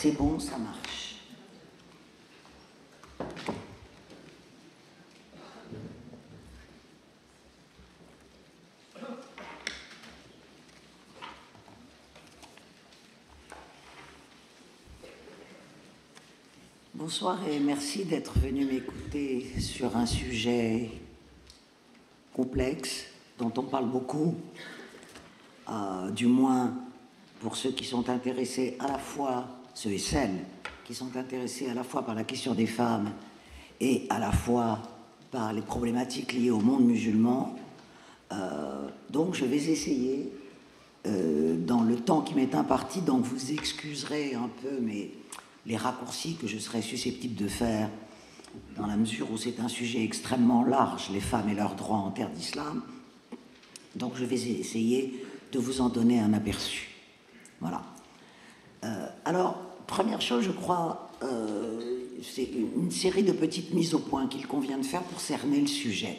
C'est bon, ça marche. Bonsoir et merci d'être venu m'écouter sur un sujet complexe dont on parle beaucoup, du moins pour ceux qui sont intéressés à la fois, ceux et celles qui sont intéressés à la fois par la question des femmes et à la fois par les problématiques liées au monde musulman. Donc je vais essayer, dans le temps qui m'est imparti, donc vous excuserez un peu les raccourcis que je serais susceptible de faire, dans la mesure où c'est un sujet extrêmement large, les femmes et leurs droits en terre d'islam. Donc je vais essayer de vous en donner un aperçu. Voilà. Alors, première chose, je crois, c'est une série de petites mises au point qu'il convient de faire pour cerner le sujet.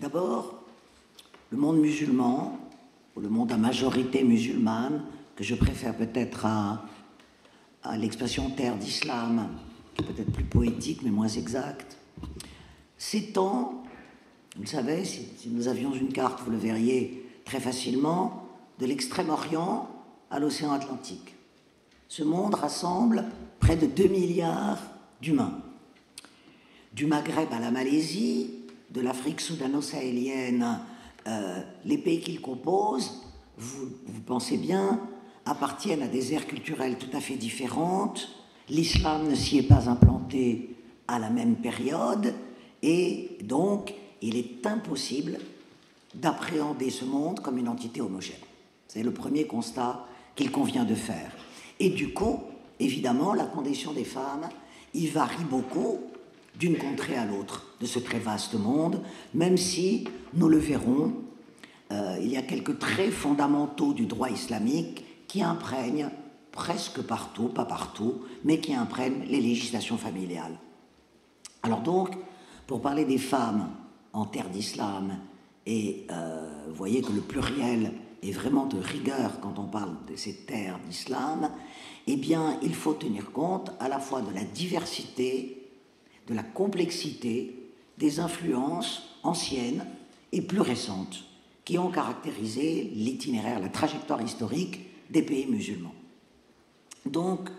D'abord, le monde musulman, ou le monde à majorité musulmane, que je préfère peut-être à l'expression terre d'islam, qui est peut-être plus poétique mais moins exacte, s'étend, vous le savez, si nous avions une carte, vous le verriez très facilement, de l'extrême-orient à l'océan Atlantique. Ce monde rassemble près de 2 milliards d'humains. Du Maghreb à la Malaisie, de l'Afrique soudano-sahélienne, les pays qu'il compose, vous pensez bien, appartiennent à des aires culturelles tout à fait différentes. L'islam ne s'y est pas implanté à la même période, et donc il est impossible d'appréhender ce monde comme une entité homogène. C'est le premier constat qu'il convient de faire. Et du coup, évidemment, la condition des femmes y varie beaucoup d'une contrée à l'autre de ce très vaste monde, même si, nous le verrons, il y a quelques traits fondamentaux du droit islamique qui imprègnent presque partout, pas partout, mais qui imprègnent les législations familiales. Alors donc, pour parler des femmes en terre d'islam, et vous voyez que le pluriel est vraiment de rigueur quand on parle de ces terres d'islam, eh bien, il faut tenir compte à la fois de la diversité, de la complexité, des influences anciennes et plus récentes qui ont caractérisé l'itinéraire, la trajectoire historique des pays musulmans. Donc,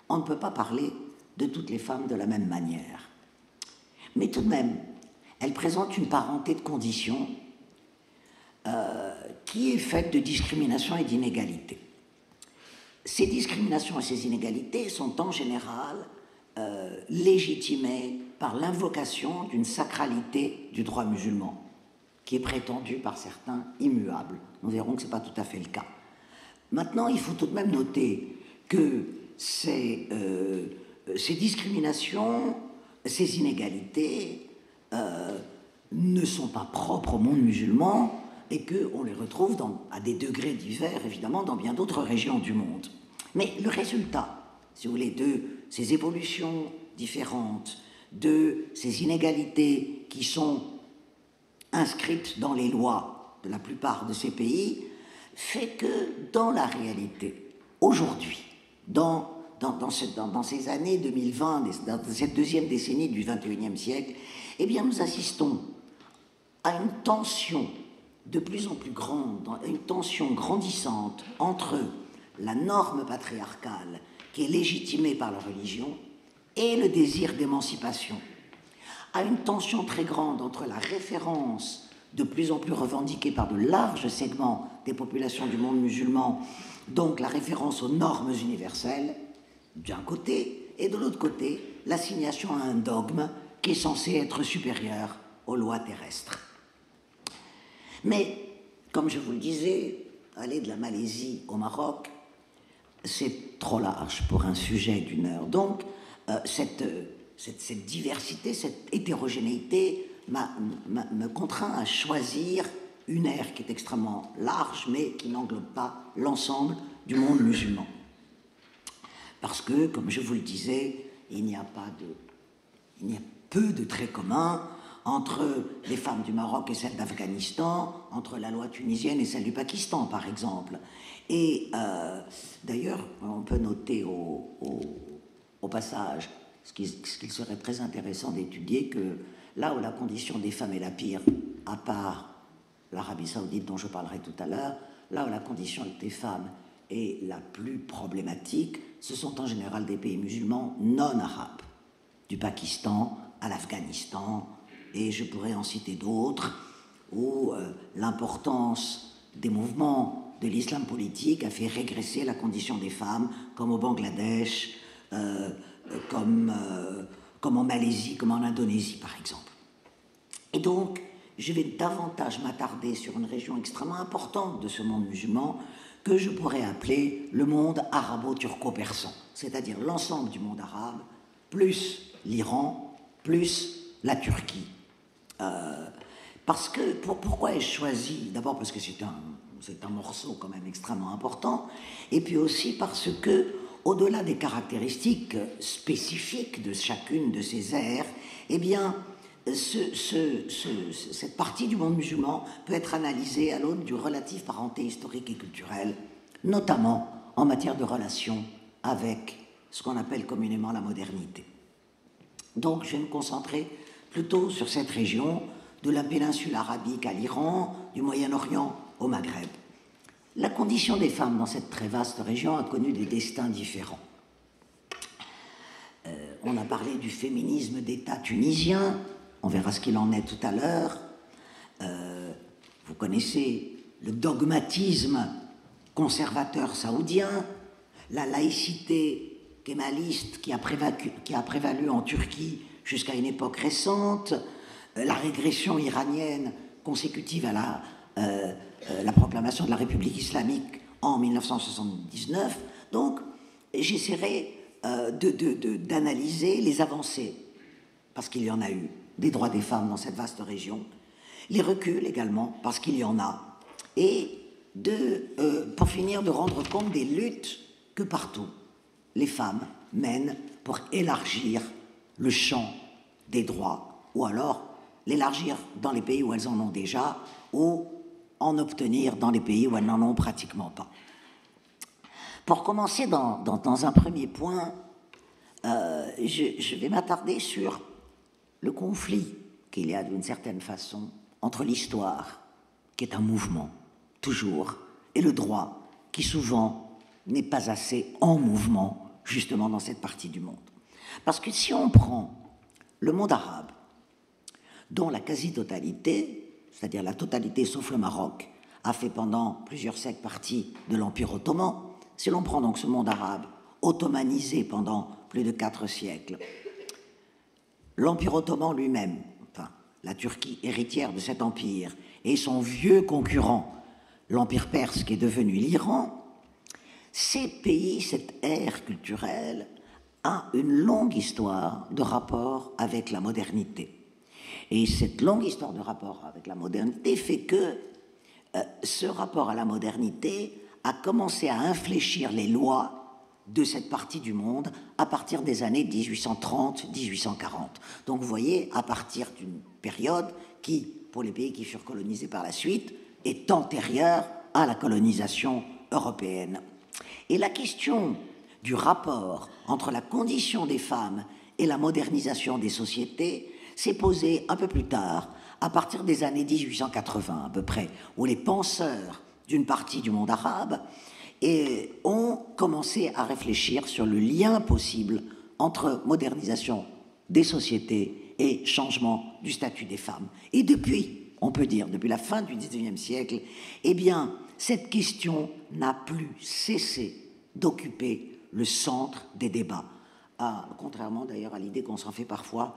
on ne peut pas parler de toutes les femmes de la même manière. Mais tout de même, elles présentent une parenté de conditions qui est faite de discrimination et d'inégalité. Ces discriminations et ces inégalités sont en général légitimées par l'invocation d'une sacralité du droit musulman, qui est prétendue par certains immuable. Nous verrons que ce n'est pas tout à fait le cas. Maintenant, il faut tout de même noter que ces discriminations, ces inégalités ne sont pas propres au monde musulman et qu'on les retrouve à des degrés divers, évidemment, dans bien d'autres régions du monde. Mais le résultat, si vous voulez, de ces évolutions différentes, de ces inégalités qui sont inscrites dans les lois de la plupart de ces pays, fait que dans la réalité, aujourd'hui, dans ces années 2020, dans cette deuxième décennie du XXIe siècle, eh bien nous assistons à une tension de plus en plus grande, une tension grandissante entre la norme patriarcale qui est légitimée par la religion et le désir d'émancipation, à une tension très grande entre la référence de plus en plus revendiquée par de larges segments des populations du monde musulman, donc la référence aux normes universelles, d'un côté, et de l'autre côté, l'assignation à un dogme qui est censé être supérieur aux lois terrestres. Mais, comme je vous le disais, aller de la Malaisie au Maroc, c'est trop large pour un sujet d'une heure. Donc, cette diversité, cette hétérogénéité me contraint à choisir une ère qui est extrêmement large, mais qui n'englobe pas l'ensemble du monde musulman. Parce que, comme je vous le disais, il y a peu de traits communs entre les femmes du Maroc et celles d'Afghanistan, entre la loi tunisienne et celle du Pakistan, par exemple. Et d'ailleurs, on peut noter au passage ce qu'il serait très intéressant d'étudier, que là où la condition des femmes est la pire, à part l'Arabie Saoudite dont je parlerai tout à l'heure, là où la condition des femmes est la plus problématique, ce sont en général des pays musulmans non arabes, du Pakistan à l'Afghanistan, et je pourrais en citer d'autres, où l'importance des mouvements de l'islam politique a fait régresser la condition des femmes, comme au Bangladesh, comme en Malaisie, comme en Indonésie, par exemple. Et donc, je vais davantage m'attarder sur une région extrêmement importante de ce monde musulman que je pourrais appeler le monde arabo-turco-persan, c'est-à-dire l'ensemble du monde arabe, plus l'Iran, plus la Turquie. Parce que, pourquoi ai-je choisi? D'abord parce que c'est un morceau quand même extrêmement important, et puis aussi parce que, au-delà des caractéristiques spécifiques de chacune de ces aires, eh bien, cette partie du monde musulman peut être analysée à l'aune du relatif parenté historique et culturel, notamment en matière de relations avec ce qu'on appelle communément la modernité. Donc, je vais me concentrer plutôt sur cette région, de la péninsule arabique à l'Iran, du Moyen-Orient au Maghreb. La condition des femmes dans cette très vaste région a connu des destins différents. On a parlé du féminisme d'État tunisien, on verra ce qu'il en est tout à l'heure. Vous connaissez le dogmatisme conservateur saoudien, la laïcité kémaliste qui a prévalu en Turquie jusqu'à une époque récente, la régression iranienne consécutive à la proclamation de la République islamique en 1979. Donc, j'essaierai d'analyser les avancées, parce qu'il y en a eu, des droits des femmes dans cette vaste région, les reculs également, parce qu'il y en a, et pour finir, de rendre compte des luttes que partout les femmes mènent pour élargir le champ des droits, ou alors l'élargir dans les pays où elles en ont déjà, ou en obtenir dans les pays où elles n'en ont pratiquement pas. Pour commencer, dans un premier point, je vais m'attarder sur le conflit qu'il y a d'une certaine façon entre l'histoire, qui est un mouvement, toujours, et le droit, qui souvent n'est pas assez en mouvement, justement dans cette partie du monde. Parce que si on prend le monde arabe, dont la quasi-totalité, c'est-à-dire la totalité sauf le Maroc, a fait pendant plusieurs siècles partie de l'Empire ottoman, si l'on prend donc ce monde arabe ottomanisé pendant plus de 4 siècles, l'Empire ottoman lui-même, enfin la Turquie héritière de cet empire, et son vieux concurrent, l'Empire perse qui est devenu l'Iran, ces pays, cette ère culturelle, a une longue histoire de rapport avec la modernité. Et cette longue histoire de rapport avec la modernité fait que ce rapport à la modernité a commencé à infléchir les lois de cette partie du monde à partir des années 1830-1840. Donc vous voyez, à partir d'une période qui, pour les pays qui furent colonisés par la suite, est antérieure à la colonisation européenne. Et la question du rapport entre la condition des femmes et la modernisation des sociétés s'est posée un peu plus tard, à partir des années 1880 à peu près, où les penseurs d'une partie du monde arabe ont commencé à réfléchir sur le lien possible entre modernisation des sociétés et changement du statut des femmes. Et depuis, on peut dire, depuis la fin du XIXe siècle, eh bien, cette question n'a plus cessé d'occuper le centre des débats. Contrairement d'ailleurs à l'idée qu'on s'en fait parfois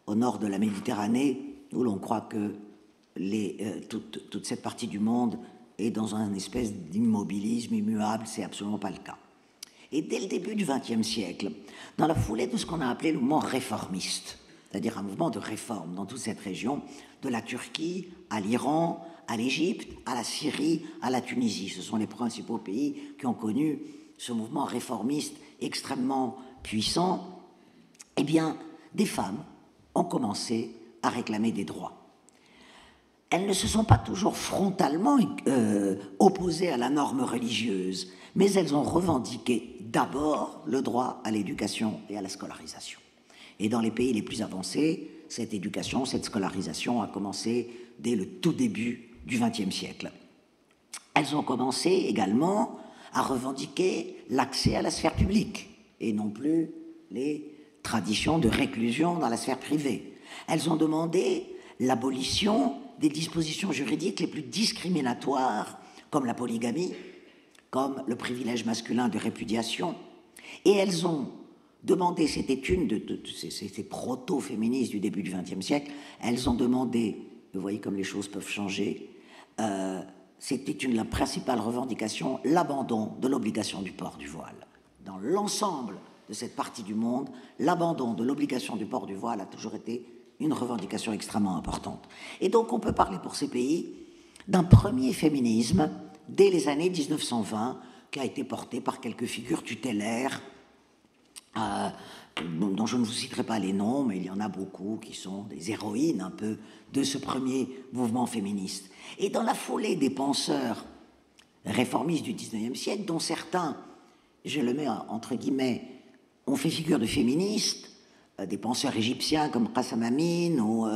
au nord de la Méditerranée, où l'on croit que toute cette partie du monde est dans une espèce d'immobilisme immuable. C'est absolument pas le cas. Et dès le début du XXe siècle, dans la foulée de ce qu'on a appelé le mouvement réformiste, c'est-à-dire un mouvement de réforme dans toute cette région, de la Turquie à l'Iran, à l'Égypte, à la Syrie, à la Tunisie. Ce sont les principaux pays qui ont connu ce mouvement réformiste extrêmement puissant. Eh bien, des femmes ont commencé à réclamer des droits. elles ne se sont pas toujours frontalement opposées à la norme religieuse, mais elles ont revendiqué d'abord le droit à l'éducation et à la scolarisation. Et dans les pays les plus avancés, cette éducation, cette scolarisation a commencé dès le tout début du XXe siècle. Elles ont commencé également à revendiquer l'accès à la sphère publique et non plus les traditions de réclusion dans la sphère privée. Elles ont demandé l'abolition des dispositions juridiques les plus discriminatoires, comme la polygamie, comme le privilège masculin de répudiation, et elles ont demandé, c'était une de ces proto-féministes du début du XXe siècle, elles ont demandé, vous voyez comme les choses peuvent changer, c'était la principale revendication, l'abandon de l'obligation du port du voile. Dans l'ensemble de cette partie du monde, l'abandon de l'obligation du port du voile a toujours été une revendication extrêmement importante. Et donc on peut parler pour ces pays d'un premier féminisme dès les années 1920 qui a été porté par quelques figures tutélaires dont je ne vous citerai pas les noms, mais il y en a beaucoup qui sont des héroïnes un peu de ce premier mouvement féministe. Et dans la foulée des penseurs réformistes du XIXe siècle, dont certains, je le mets entre guillemets, ont fait figure de féministes, des penseurs égyptiens comme Qassam Amin ou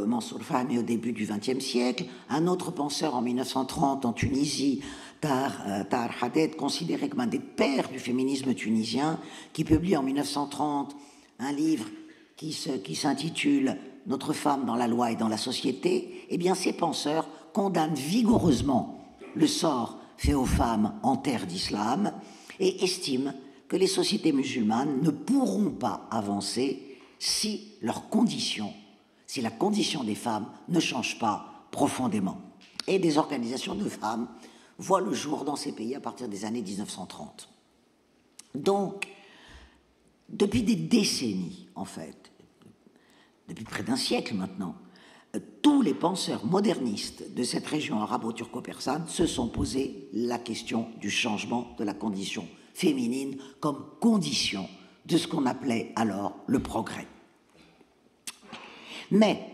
Mansour Fahmi au début du XXe siècle, un autre penseur en 1930 en Tunisie, Tahar Haded, considéré comme un des pères du féminisme tunisien, qui publie en 1930 un livre qui s'intitule « Notre femme dans la loi et dans la société », eh bien ces penseurs condamnent vigoureusement le sort fait aux femmes en terre d'islam et estiment que les sociétés musulmanes ne pourront pas avancer si la condition des femmes ne change pas profondément. Et des organisations de femmes voient le jour dans ces pays à partir des années 1930. Donc, depuis des décennies, en fait, depuis près d'un siècle maintenant, tous les penseurs modernistes de cette région arabo-turco-persane se sont posé la question du changement de la condition féminine comme condition de ce qu'on appelait alors le progrès. Mais,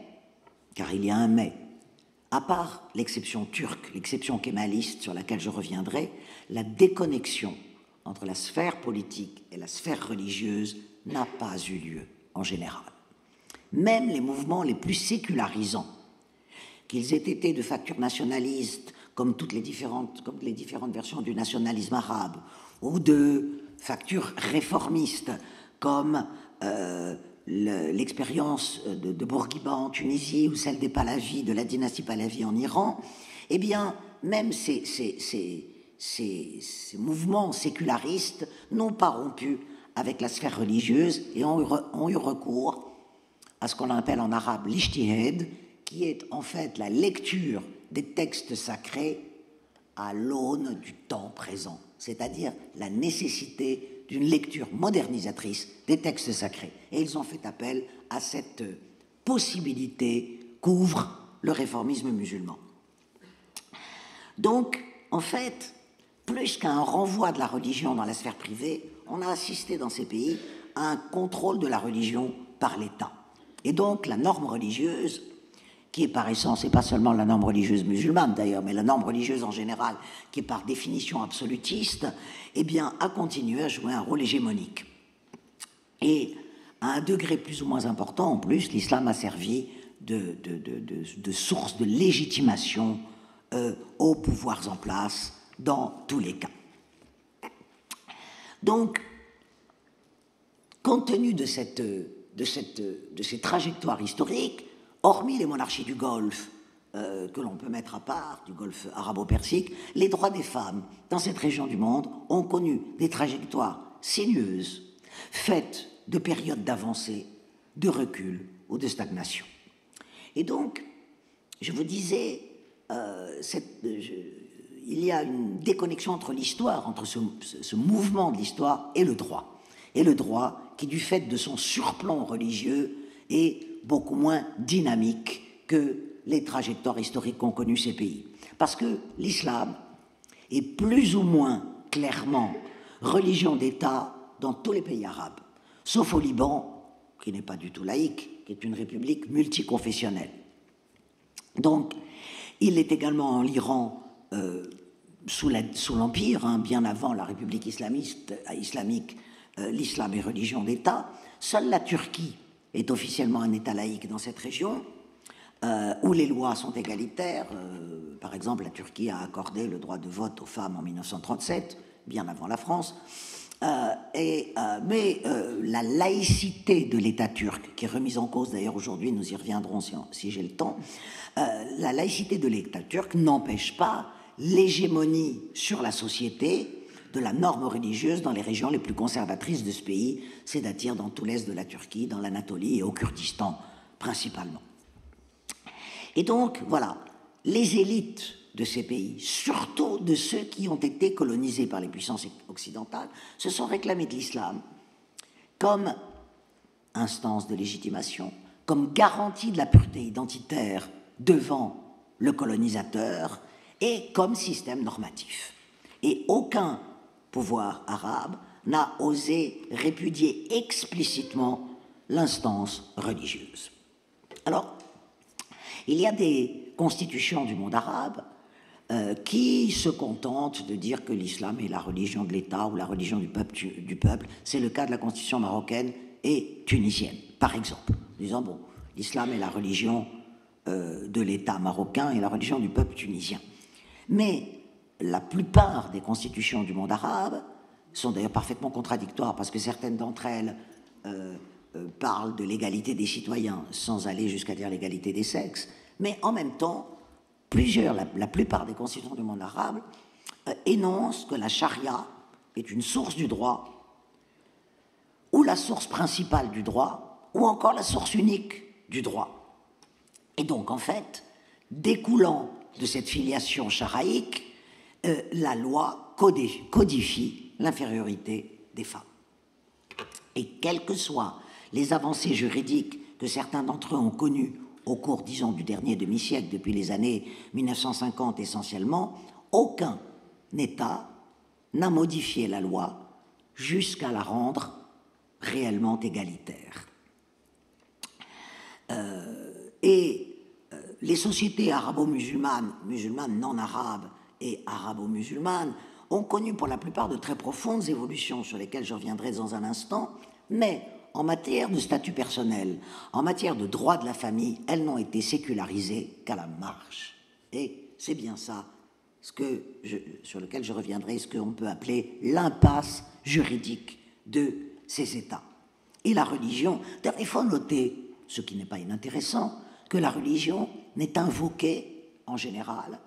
car il y a un mais, à part l'exception turque, l'exception kémaliste sur laquelle je reviendrai, la déconnexion entre la sphère politique et la sphère religieuse n'a pas eu lieu en général. Même les mouvements les plus sécularisants, qu'ils aient été de facture nationaliste, comme les différentes versions du nationalisme arabe, ou de facture réformiste, comme l'expérience de Bourguiba en Tunisie ou celle des Pahlavis, de la dynastie Pahlavi en Iran, eh bien, même ces mouvements sécularistes n'ont pas rompu avec la sphère religieuse et ont eu recours à ce qu'on appelle en arabe l'ijtihad, qui est en fait la lecture des textes sacrés à l'aune du temps présent, c'est-à-dire la nécessité d'une lecture modernisatrice des textes sacrés. Et ils ont fait appel à cette possibilité qu'ouvre le réformisme musulman. Donc, en fait, plus qu'à un renvoi de la religion dans la sphère privée, on a assisté dans ces pays à un contrôle de la religion par l'État. Et donc, la norme religieuse, qui est par essence, et pas seulement la norme religieuse musulmane d'ailleurs, mais la norme religieuse en général, qui est par définition absolutiste, eh bien, a continué à jouer un rôle hégémonique. Et à un degré plus ou moins important, en plus, l'islam a servi de source de légitimation aux pouvoirs en place dans tous les cas. Donc, compte tenu de ces trajectoires historiques, hormis les monarchies du Golfe, que l'on peut mettre à part, du Golfe arabo-persique, les droits des femmes dans cette région du monde ont connu des trajectoires sinueuses, faites de périodes d'avancée, de recul ou de stagnation. Et donc, je vous disais, il y a une déconnexion entre l'histoire, entre ce mouvement de l'histoire et le droit. Et le droit qui, du fait de son surplomb religieux, est beaucoup moins dynamique que les trajectoires historiques qu'ont connues ces pays. Parce que l'islam est plus ou moins clairement religion d'État dans tous les pays arabes, sauf au Liban, qui n'est pas du tout laïque, qui est une république multiconfessionnelle. Donc, il est également en Iran sous l'Empire, bien avant la République islamique, l'islam est religion d'État. Seule la Turquie est officiellement un État laïque dans cette région, où les lois sont égalitaires. Par exemple, la Turquie a accordé le droit de vote aux femmes en 1937, bien avant la France. Mais la laïcité de l'État turc, qui est remise en cause d'ailleurs aujourd'hui, nous y reviendrons si j'ai le temps, la laïcité de l'État turc n'empêche pas l'hégémonie sur la société de la norme religieuse dans les régions les plus conservatrices de ce pays, c'est-à-dire dans tout l'est de la Turquie, dans l'Anatolie et au Kurdistan principalement. Et donc, voilà, les élites de ces pays, surtout de ceux qui ont été colonisés par les puissances occidentales, se sont réclamés de l'islam comme instance de légitimation, comme garantie de la pureté identitaire devant le colonisateur et comme système normatif. Et aucun pouvoir arabe n'a osé répudier explicitement l'instance religieuse. Alors, il y a des constitutions du monde arabe qui se contentent de dire que l'islam est la religion de l'État ou la religion du peuple. C'est le cas de la constitution marocaine et tunisienne, par exemple, disant, bon, l'islam est la religion de l'État marocain et la religion du peuple tunisien. Mais la plupart des constitutions du monde arabe sont d'ailleurs parfaitement contradictoires, parce que certaines d'entre elles parlent de l'égalité des citoyens, sans aller jusqu'à dire l'égalité des sexes, mais en même temps, la plupart des constitutions du monde arabe énoncent que la charia est une source du droit, ou la source principale du droit, ou encore la source unique du droit. Et donc, en fait, découlant de cette filiation charaïque, la loi codifie l'infériorité des femmes. Et quelles que soient les avancées juridiques que certains d'entre eux ont connues au cours, disons, du dernier demi-siècle, depuis les années 1950 essentiellement, aucun État n'a modifié la loi jusqu'à la rendre réellement égalitaire. Les sociétés arabo-musulmanes, musulmanes non arabes et arabo-musulmanes, ont connu pour la plupart de très profondes évolutions sur lesquelles je reviendrai dans un instant, mais en matière de statut personnel, en matière de droit de la famille, elles n'ont été sécularisées qu'à la marge. Et c'est bien ça sur lequel je reviendrai, ce qu'on peut appeler l'impasse juridique de ces États. Et la religion, il faut noter, ce qui n'est pas inintéressant, que la religion n'est invoquée, en général,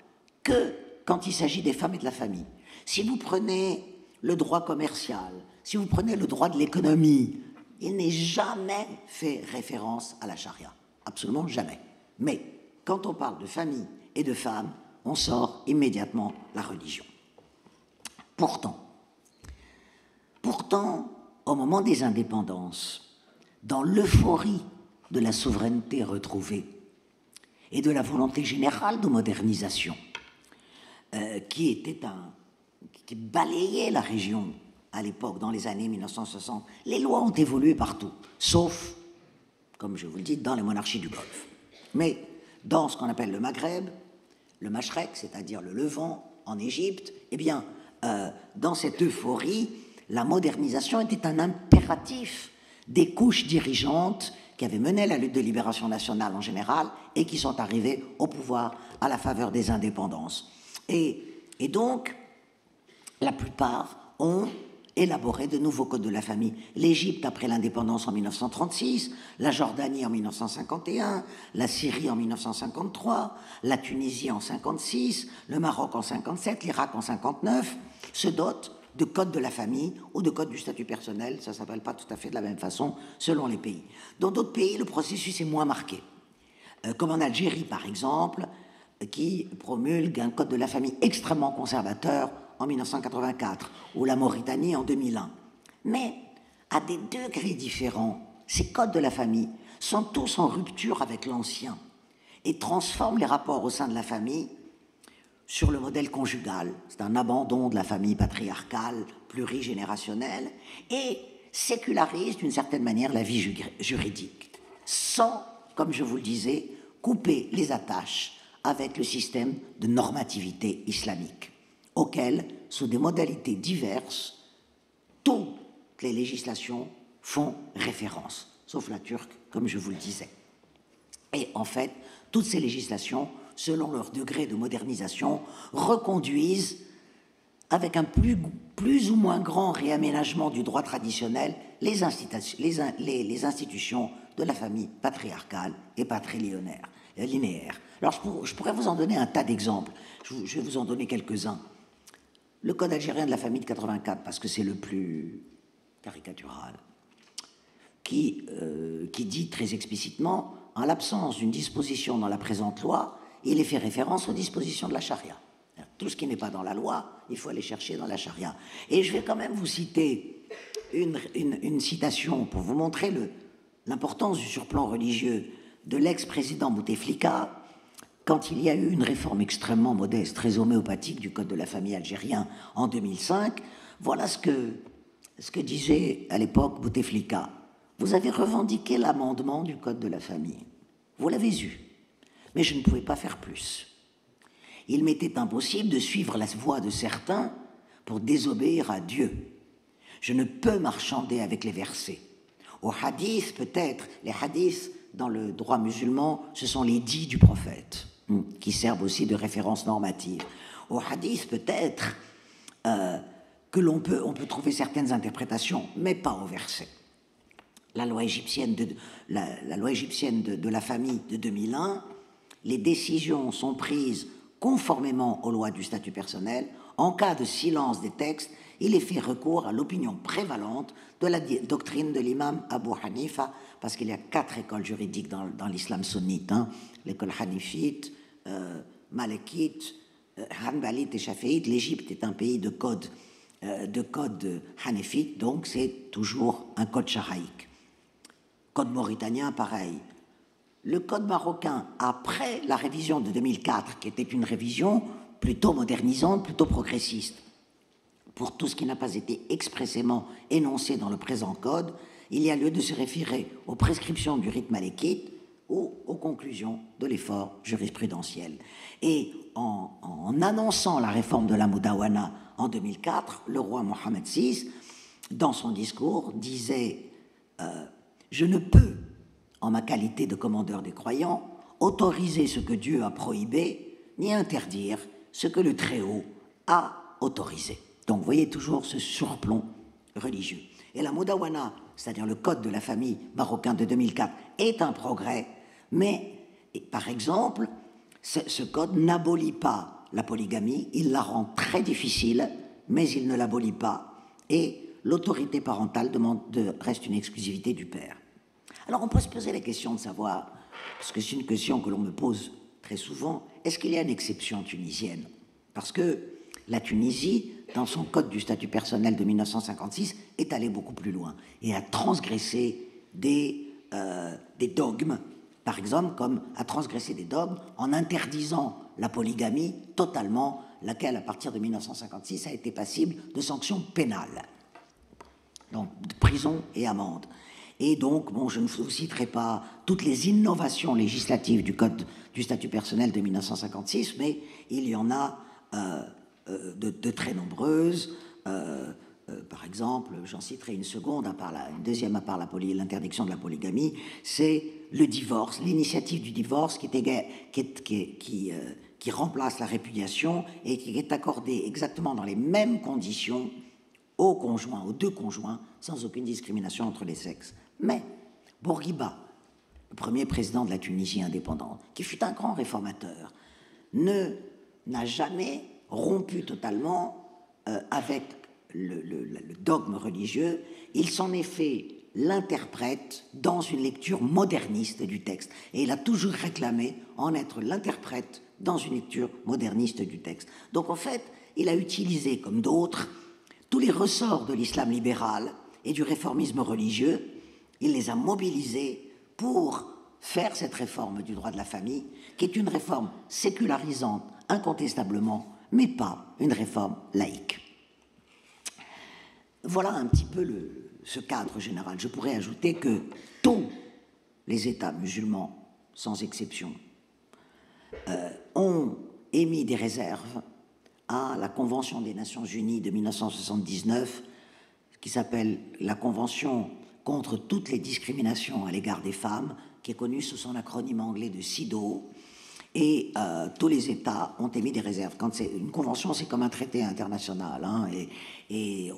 que quand il s'agit des femmes et de la famille. Si vous prenez le droit commercial, si vous prenez le droit de l'économie, il n'est jamais fait référence à la charia. Absolument jamais. Mais quand on parle de famille et de femmes, on sort immédiatement la religion. Pourtant, au moment des indépendances, dans l'euphorie de la souveraineté retrouvée et de la volonté générale de modernisation qui balayait la région à l'époque, dans les années 1960, les lois ont évolué partout, sauf, comme je vous le dis, dans les monarchies du Golfe. Mais dans ce qu'on appelle le Maghreb, le Mashrek, c'est-à-dire le Levant, en Égypte, eh bien, dans cette euphorie, la modernisation était un impératif des couches dirigeantes qui avaient mené la lutte de libération nationale en général et qui sont arrivées au pouvoir à la faveur des indépendances. Et donc, la plupart ont élaboré de nouveaux codes de la famille. L'Égypte après l'indépendance en 1936, la Jordanie en 1951, la Syrie en 1953, la Tunisie en 1956, le Maroc en 1957, l'Irak en 1959, se dotent de codes de la famille ou de codes du statut personnel. Ça ne s'appelle pas tout à fait de la même façon selon les pays. Dans d'autres pays, le processus est moins marqué. Comme en Algérie, par exemple, qui promulgue un code de la famille extrêmement conservateur en 1984, ou la Mauritanie en 2001. Mais, à des degrés différents, ces codes de la famille sont tous en rupture avec l'ancien et transforment les rapports au sein de la famille sur le modèle conjugal. C'est un abandon de la famille patriarcale, plurigénérationnelle, et sécularise d'une certaine manière la vie juridique, sans, comme je vous le disais, couper les attaches avec le système de normativité islamique, auquel, sous des modalités diverses, toutes les législations font référence, sauf la turque, comme je vous le disais. Et en fait, toutes ces législations, selon leur degré de modernisation, reconduisent, avec un plus ou moins grand réaménagement du droit traditionnel, les institutions de la famille patriarcale et patrilinéaire. Alors, je pourrais vous en donner un tas d'exemples. Je vais vous en donner quelques-uns. Le Code algérien de la famille de 84, parce que c'est le plus caricatural, qui dit très explicitement, en l'absence d'une disposition dans la présente loi, il est fait référence aux dispositions de la charia. Tout ce qui n'est pas dans la loi, il faut aller chercher dans la charia. Et je vais quand même vous citer une citation pour vous montrer l'importance du surplan religieux de l'ex-président Bouteflika, quand il y a eu une réforme extrêmement modeste, très homéopathique du Code de la famille algérien en 2005. Voilà ce que disait à l'époque Bouteflika. Vous avez revendiqué l'amendement du Code de la famille. Vous l'avez eu. Mais je ne pouvais pas faire plus. Il m'était impossible de suivre la voie de certains pour désobéir à Dieu. Je ne peux marchander avec les versets. Au hadith, peut-être, les hadiths dans le droit musulman, ce sont les dits du prophète, qui servent aussi de référence normative. Au hadith, peut-être que on peut trouver certaines interprétations, mais pas au verset. La loi égyptienne de la famille de 2001, les décisions sont prises conformément aux lois du statut personnel. En cas de silence des textes, il est fait recours à l'opinion prévalente de la doctrine de l'imam Abu Hanifa, parce qu'il y a 4 écoles juridiques dans l'islam sunnite, l'école hanifite, malikite, hanbalite et shaféite. L'Égypte est un pays de code hanifite, donc c'est toujours un code charaïque. Code mauritanien, pareil. Le code marocain, après la révision de 2004, qui était une révision plutôt modernisante, plutôt progressiste, pour tout ce qui n'a pas été expressément énoncé dans le présent code, il y a lieu de se référer aux prescriptions du rite malékite ou aux conclusions de l'effort jurisprudentiel. Et en annonçant la réforme de la Moudawana en 2004, le roi Mohammed VI, dans son discours, disait « Je ne peux, en ma qualité de commandeur des croyants, autoriser ce que Dieu a prohibé, ni interdire ce que le Très-Haut a autorisé. » Donc, vous voyez toujours ce surplomb religieux. Et la Moudawana, c'est-à-dire le code de la famille marocain de 2004, est un progrès, mais, par exemple, ce code n'abolit pas la polygamie, il la rend très difficile, mais il ne l'abolit pas, et l'autorité parentale reste une exclusivité du père. Alors, on peut se poser la question de savoir, parce que c'est une question que l'on me pose très souvent, est-ce qu'il y a une exception tunisienne? Parce que la Tunisie, dans son code du statut personnel de 1956, est allée beaucoup plus loin et a transgressé des dogmes, par exemple, comme a transgressé des dogmes en interdisant la polygamie totalement, laquelle, à partir de 1956, a été passible de sanctions pénales, donc de prison et amende. Et donc, bon, je ne vous citerai pas toutes les innovations législatives du Code du statut personnel de 1956, mais il y en a de très nombreuses. Par exemple, j'en citerai une seconde, une deuxième à part l'interdiction de la polygamie, c'est le divorce, l'initiative du divorce qui remplace la répudiation et qui est accordée exactement dans les mêmes conditions aux conjoints, aux deux conjoints, sans aucune discrimination entre les sexes. Mais Bourguiba, le premier président de la Tunisie indépendante, qui fut un grand réformateur, n'a jamais rompu totalement avec le dogme religieux. Il s'en est fait l'interprète dans une lecture moderniste du texte. Et il a toujours réclamé en être l'interprète dans une lecture moderniste du texte. Donc en fait, il a utilisé, comme d'autres, tous les ressorts de l'islam libéral et du réformisme religieux. Il les a mobilisés pour faire cette réforme du droit de la famille, qui est une réforme sécularisante, incontestablement, mais pas une réforme laïque. Voilà un petit peu ce cadre général. Je pourrais ajouter que tous les États musulmans, sans exception, ont émis des réserves à la Convention des Nations Unies de 1979, qui s'appelle la Convention contre toutes les discriminations à l'égard des femmes, qui est connue sous son acronyme anglais de CEDAW, et tous les États ont émis des réserves. Quand c'est une convention, c'est comme un traité international, hein, et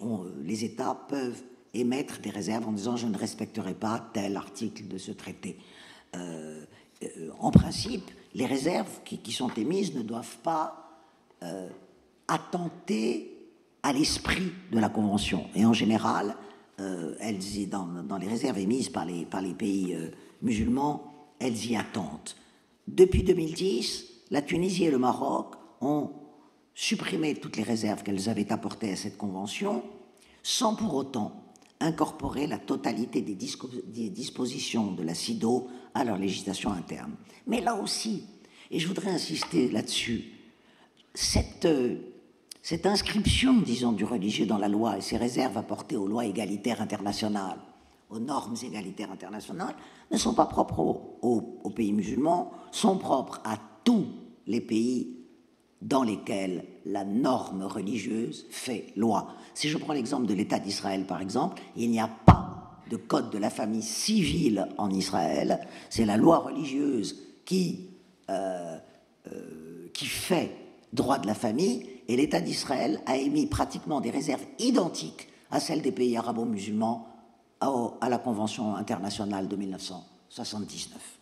les États peuvent émettre des réserves en disant « je ne respecterai pas tel article de ce traité ». En principe, les réserves qui sont émises ne doivent pas attenter à l'esprit de la Convention. Et en général, dans les réserves émises par les pays musulmans, elles y attendent. Depuis 2010, la Tunisie et le Maroc ont supprimé toutes les réserves qu'elles avaient apportées à cette Convention, sans pour autant incorporer la totalité des dispositions de la CEDAW à leur législation interne. Mais là aussi, et je voudrais insister là-dessus, cette inscription, disons, du religieux dans la loi et ces réserves apportées aux lois égalitaires internationales, aux normes égalitaires internationales, ne sont pas propres aux pays musulmans, sont propres à tous les pays dans lesquels la norme religieuse fait loi. Si je prends l'exemple de l'État d'Israël, par exemple, il n'y a pas de code de la famille civile en Israël, c'est la loi religieuse qui fait droit de la famille, et l'État d'Israël a émis pratiquement des réserves identiques à celles des pays arabo-musulmans à la Convention internationale de 1979.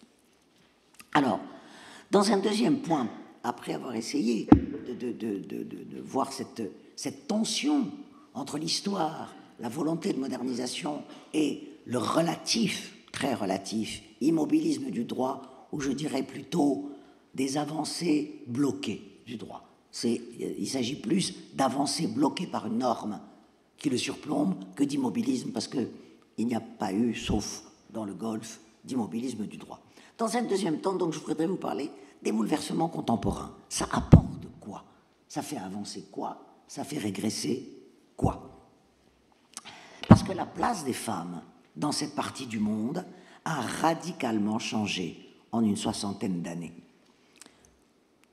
Alors, dans un deuxième point, après avoir essayé de voir cette tension entre l'histoire, la volonté de modernisation et le relatif, très relatif, immobilisme du droit, ou je dirais plutôt des avancées bloquées du droit. Il s'agit plus d'avancées bloquées par une norme qui le surplombe que d'immobilisme, parce qu'il n'y a pas eu, sauf dans le Golfe, d'immobilisme du droit. Dans un deuxième temps, donc, je voudrais vous parler des bouleversements contemporains. Ça apporte quoi? Ça fait avancer quoi? Ça fait régresser quoi? Parce que la place des femmes dans cette partie du monde a radicalement changé en une soixantaine d'années.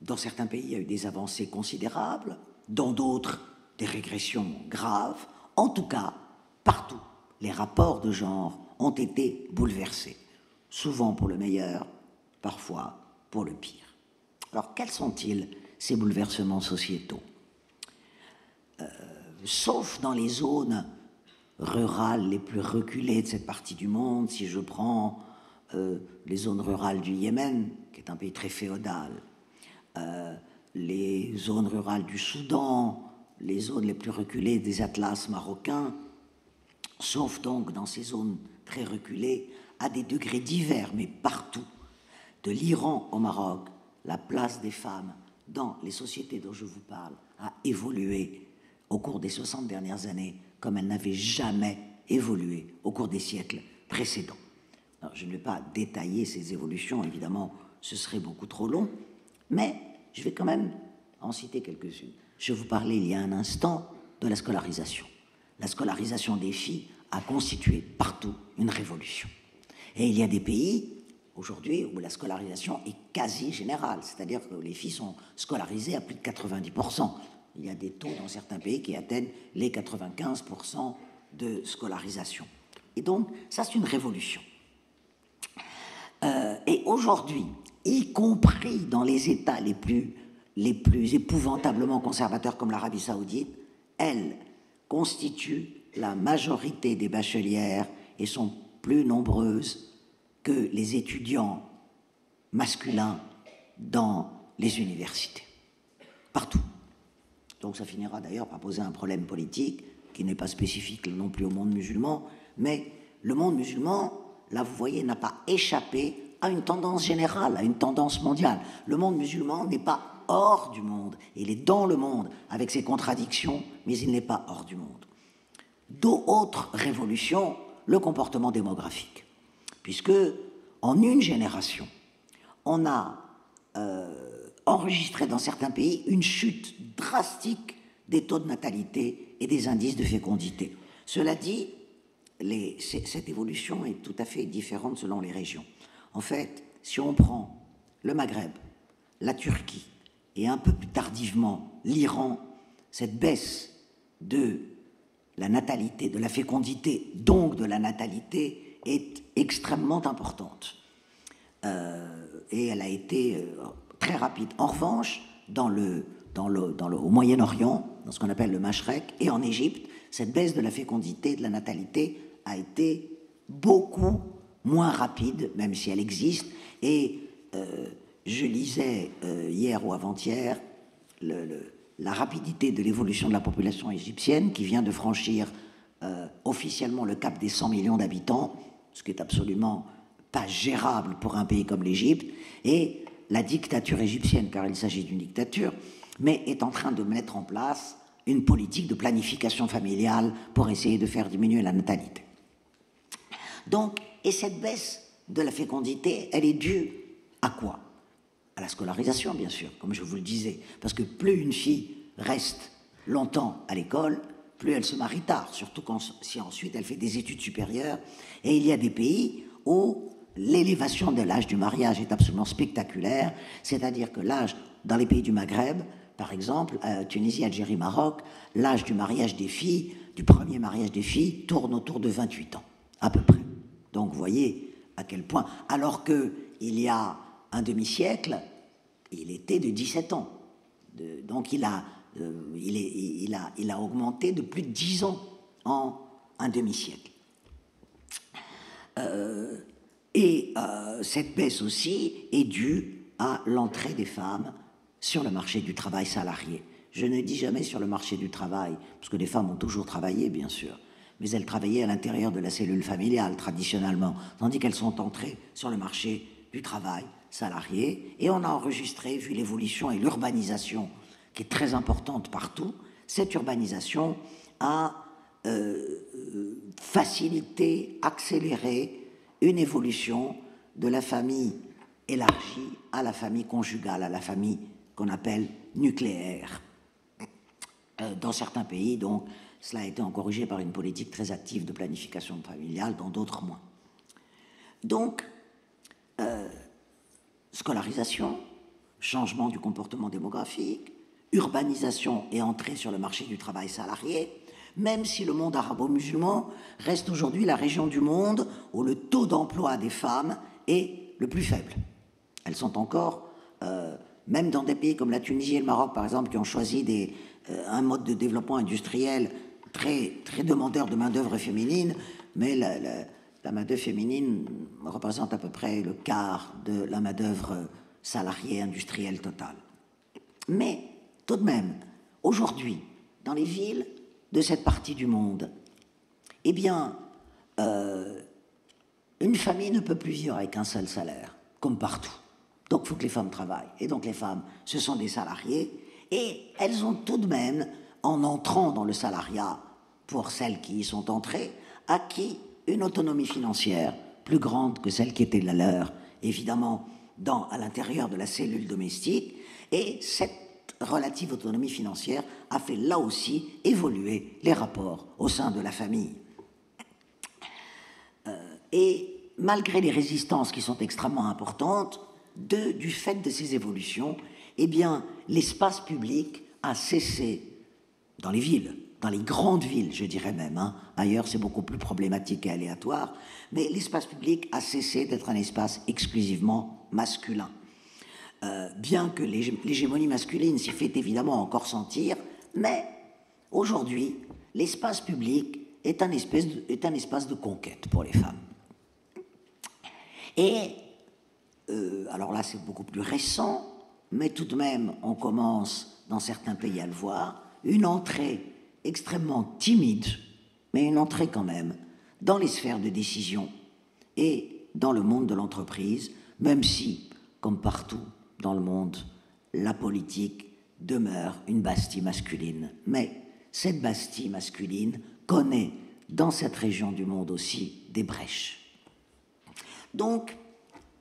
Dans certains pays, il y a eu des avancées considérables, dans d'autres, des régressions graves. En tout cas, partout, les rapports de genre ont été bouleversés, souvent pour le meilleur, parfois pour le pire. Alors, quels sont-ils, ces bouleversements sociétaux? Sauf dans les zones rurales les plus reculées de cette partie du monde, si je prends les zones rurales du Yémen, qui est un pays très féodal, les zones rurales du Soudan, les zones les plus reculées des Atlas marocains, sauf donc dans ces zones très reculées, à des degrés divers, mais partout, de l'Iran au Maroc, la place des femmes dans les sociétés dont je vous parle a évolué au cours des 60 dernières années comme elle n'avait jamais évolué au cours des siècles précédents. Alors, je ne vais pas détailler ces évolutions, évidemment, ce serait beaucoup trop long, mais je vais quand même en citer quelques-unes. Je vous parlais il y a un instant de la scolarisation. La scolarisation des filles a constitué partout une révolution. Et il y a des pays, aujourd'hui, où la scolarisation est quasi générale, c'est-à-dire que les filles sont scolarisées à plus de 90%. Il y a des taux dans certains pays qui atteignent les 95% de scolarisation. Et donc, ça, c'est une révolution. Et aujourd'hui, y compris dans les États les plus épouvantablement conservateurs comme l'Arabie saoudite, elles constituent la majorité des bachelières et sont plus nombreuses que les étudiants masculins dans les universités. Partout. Donc ça finira d'ailleurs par poser un problème politique qui n'est pas spécifique non plus au monde musulman, mais le monde musulman, là vous voyez, n'a pas échappé à une tendance générale, à une tendance mondiale. Le monde musulman n'est pas hors du monde, il est dans le monde avec ses contradictions, mais il n'est pas hors du monde. D'autres révolutions, le comportement démographique, puisque en une génération, on a enregistré dans certains pays une chute drastique des taux de natalité et des indices de fécondité. Cela dit, cette évolution est tout à fait différente selon les régions. En fait, si on prend le Maghreb, la Turquie et un peu plus tardivement l'Iran, cette baisse de la natalité, de la fécondité, donc de la natalité, est extrêmement importante. Et elle a été très rapide. En revanche, au Moyen-Orient, dans ce qu'on appelle le Mashrek, et en Égypte, cette baisse de la fécondité, de la natalité, a été beaucoup moins rapide, même si elle existe. Et je lisais hier ou avant-hier la rapidité de l'évolution de la population égyptienne, qui vient de franchir officiellement le cap des 100 millions d'habitants, ce qui est absolument pas gérable pour un pays comme l'Égypte, et la dictature égyptienne, car il s'agit d'une dictature, mais est en train de mettre en place une politique de planification familiale pour essayer de faire diminuer la natalité. Donc, et cette baisse de la fécondité, elle est due à quoi? À la scolarisation, bien sûr, comme je vous le disais, parce que plus une fille reste longtemps à l'école, plus elle se marie tard, surtout si ensuite elle fait des études supérieures. Et il y a des pays où l'élévation de l'âge du mariage est absolument spectaculaire, c'est-à-dire que l'âge, dans les pays du Maghreb, par exemple, Tunisie, Algérie, Maroc, l'âge du mariage des filles, du premier mariage des filles, tourne autour de 28 ans, à peu près. Donc vous voyez à quel point, alors qu'il y a un demi-siècle, il était de 17 ans. Donc il a augmenté de plus de 10 ans en un demi-siècle. Cette baisse aussi est due à l'entrée des femmes sur le marché du travail salarié. Je ne dis jamais sur le marché du travail, parce que les femmes ont toujours travaillé, bien sûr, mais elles travaillaient à l'intérieur de la cellule familiale, traditionnellement, tandis qu'elles sont entrées sur le marché du travail salarié, et on a enregistré, vu l'évolution et l'urbanisation, qui est très importante partout, cette urbanisation a facilité, accéléré une évolution de la famille élargie à la famille conjugale, à la famille qu'on appelle nucléaire. Dans certains pays, donc, cela a été encouragé par une politique très active de planification familiale, dans d'autres moins. Donc, scolarisation, changement du comportement démographique, urbanisation et entrée sur le marché du travail salarié, même si le monde arabo-musulman reste aujourd'hui la région du monde où le taux d'emploi des femmes est le plus faible. Elles sont encore, même dans des pays comme la Tunisie et le Maroc, par exemple, qui ont choisi un mode de développement industriel très, très demandeur de main-d'œuvre féminine, mais la main-d'œuvre féminine représente à peu près le quart de la main-d'œuvre salariée industrielle totale. Mais, tout de même, aujourd'hui, dans les villes de cette partie du monde, eh bien, une famille ne peut plus vivre avec un seul salaire, comme partout. Donc, il faut que les femmes travaillent. Et donc, les femmes, ce sont des salariés, et elles ont tout de même, en entrant dans le salariat, pour celles qui y sont entrées, acquis une autonomie financière plus grande que celle qui était la leur, évidemment, à l'intérieur de la cellule domestique, et cette relative autonomie financière a fait là aussi évoluer les rapports au sein de la famille. Et malgré les résistances qui sont extrêmement importantes, du fait de ces évolutions, eh bien, l'espace public a cessé dans les villes, dans les grandes villes, je dirais même, hein. Ailleurs c'est beaucoup plus problématique et aléatoire, mais l'espace public a cessé d'être un espace exclusivement masculin. Bien que l'hégémonie masculine s'y fait évidemment encore sentir, mais aujourd'hui, l'espace public est un espace de conquête pour les femmes. Et, alors là c'est beaucoup plus récent, mais tout de même on commence dans certains pays à le voir, une entrée extrêmement timide, mais une entrée quand même, dans les sphères de décision et dans le monde de l'entreprise, même si, comme partout dans le monde, la politique demeure une Bastille masculine. Mais cette Bastille masculine connaît dans cette région du monde aussi des brèches. Donc,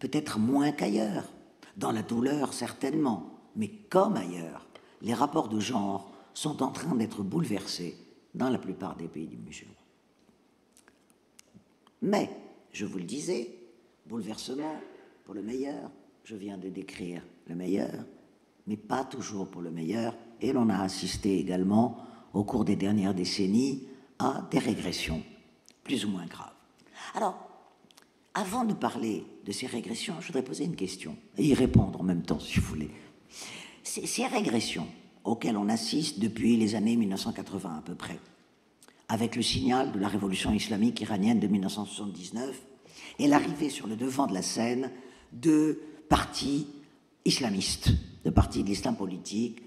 peut-être moins qu'ailleurs, dans la douleur certainement, mais comme ailleurs, les rapports de genre sont en train d'être bouleversés dans la plupart des pays musulmans. Mais, je vous le disais, bouleversement pour le meilleur, je viens de décrire le meilleur, mais pas toujours pour le meilleur, et l'on a assisté également, au cours des dernières décennies, à des régressions plus ou moins graves. Alors, avant de parler de ces régressions, je voudrais poser une question, et y répondre en même temps, si vous voulez. Ces régressions auxquelles on assiste depuis les années 1980 à peu près, avec le signal de la révolution islamique iranienne de 1979 et l'arrivée sur le devant de la scène de partis islamistes, de partis de l'islam politique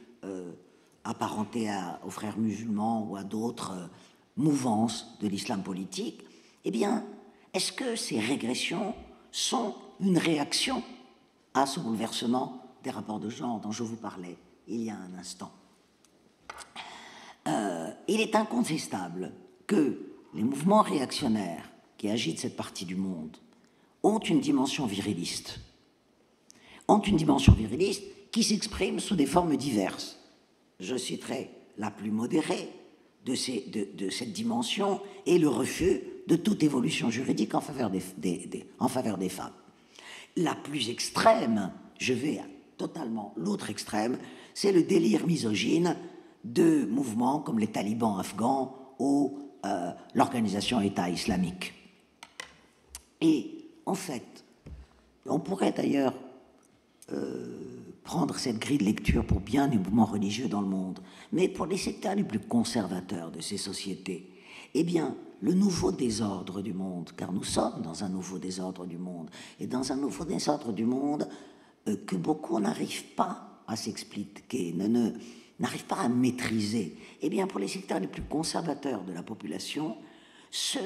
apparentés aux frères musulmans ou à d'autres mouvances de l'islam politique, eh bien, est-ce que ces régressions sont une réaction à ce bouleversement des rapports de genre dont je vous parlais il y a un instant? Il est incontestable que les mouvements réactionnaires qui agitent cette partie du monde ont une dimension viriliste. Qui s'exprime sous des formes diverses. Je citerai la plus modérée de cette dimension et le refus de toute évolution juridique en faveur des femmes. La plus extrême, je vais à totalement l'autre extrême, c'est le délire misogyne de mouvements comme les talibans afghans ou l'organisation État islamique. Et en fait, on pourrait d'ailleurs prendre cette grille de lecture pour bien des mouvements religieux dans le monde, mais pour les secteurs les plus conservateurs de ces sociétés, eh bien, le nouveau désordre du monde, car nous sommes dans un nouveau désordre du monde, et dans un nouveau désordre du monde que beaucoup n'arrivent pas à s'expliquer, n'arrivent pas à maîtriser, eh bien, pour les secteurs les plus conservateurs de la population, ce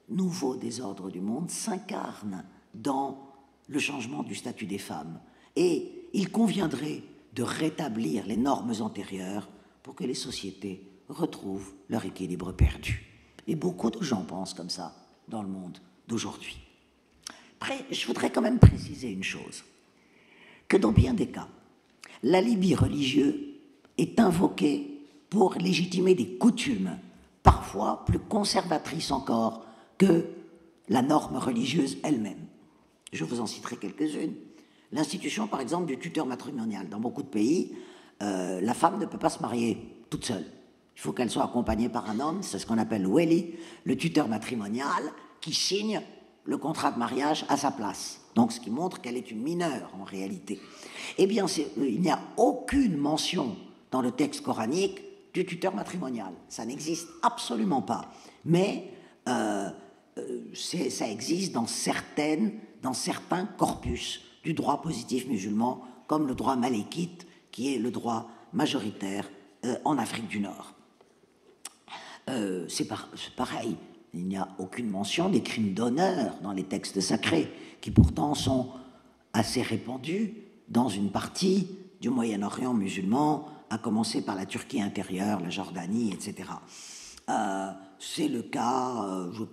nouveau désordre du monde s'incarne dans le changement du statut des femmes. Et il conviendrait de rétablir les normes antérieures pour que les sociétés retrouvent leur équilibre perdu. Et beaucoup de gens pensent comme ça dans le monde d'aujourd'hui. Après, je voudrais quand même préciser une chose, que dans bien des cas, l'alibi religieux est invoqué pour légitimer des coutumes, parfois plus conservatrices encore que la norme religieuse elle-même. Je vous en citerai quelques-unes. L'institution, par exemple, du tuteur matrimonial. Dans beaucoup de pays, la femme ne peut pas se marier toute seule. Il faut qu'elle soit accompagnée par un homme, c'est ce qu'on appelle le wali, le tuteur matrimonial, qui signe le contrat de mariage à sa place. Donc, ce qui montre qu'elle est une mineure, en réalité. Eh bien, il n'y a aucune mention dans le texte coranique du tuteur matrimonial. Ça n'existe absolument pas. Mais ça existe dans certains corpus du droit positif musulman, comme le droit malékite, qui est le droit majoritaire en Afrique du Nord. C'est pareil, il n'y a aucune mention des crimes d'honneur dans les textes sacrés, qui pourtant sont assez répandus dans une partie du Moyen-Orient musulman, à commencer par la Turquie intérieure, la Jordanie, etc. C'est le cas, je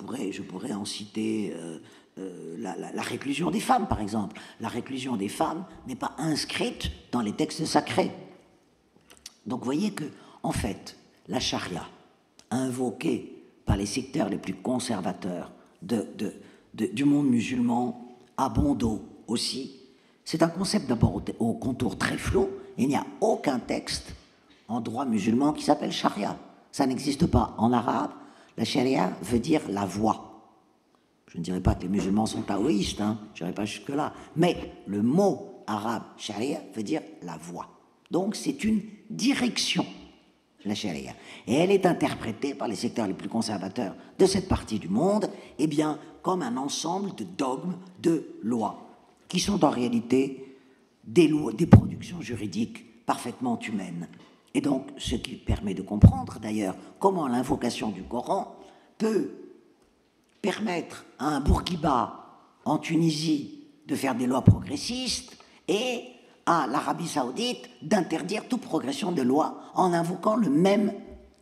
pourrais en citer la réclusion des femmes, par exemple. La réclusion des femmes n'est pas inscrite dans les textes sacrés. Donc vous voyez que, en fait, la charia, invoquée par les secteurs les plus conservateurs du monde musulman, à bon dos aussi, c'est un concept d'abord au contour très flou. Il n'y a aucun texte en droit musulman qui s'appelle charia. Ça n'existe pas. En arabe, la charia veut dire la voie. Je ne dirais pas que les musulmans sont taoïstes, je n'irai pas jusque-là. Mais le mot arabe charia veut dire la voie. Donc c'est une direction, la charia. Et elle est interprétée par les secteurs les plus conservateurs de cette partie du monde, eh bien, comme un ensemble de dogmes, de lois, qui sont en réalité des productions juridiques parfaitement humaines. Et donc, ce qui permet de comprendre d'ailleurs comment l'invocation du Coran peut permettre à un Bourguiba en Tunisie de faire des lois progressistes et à l'Arabie Saoudite d'interdire toute progression de loi en invoquant le même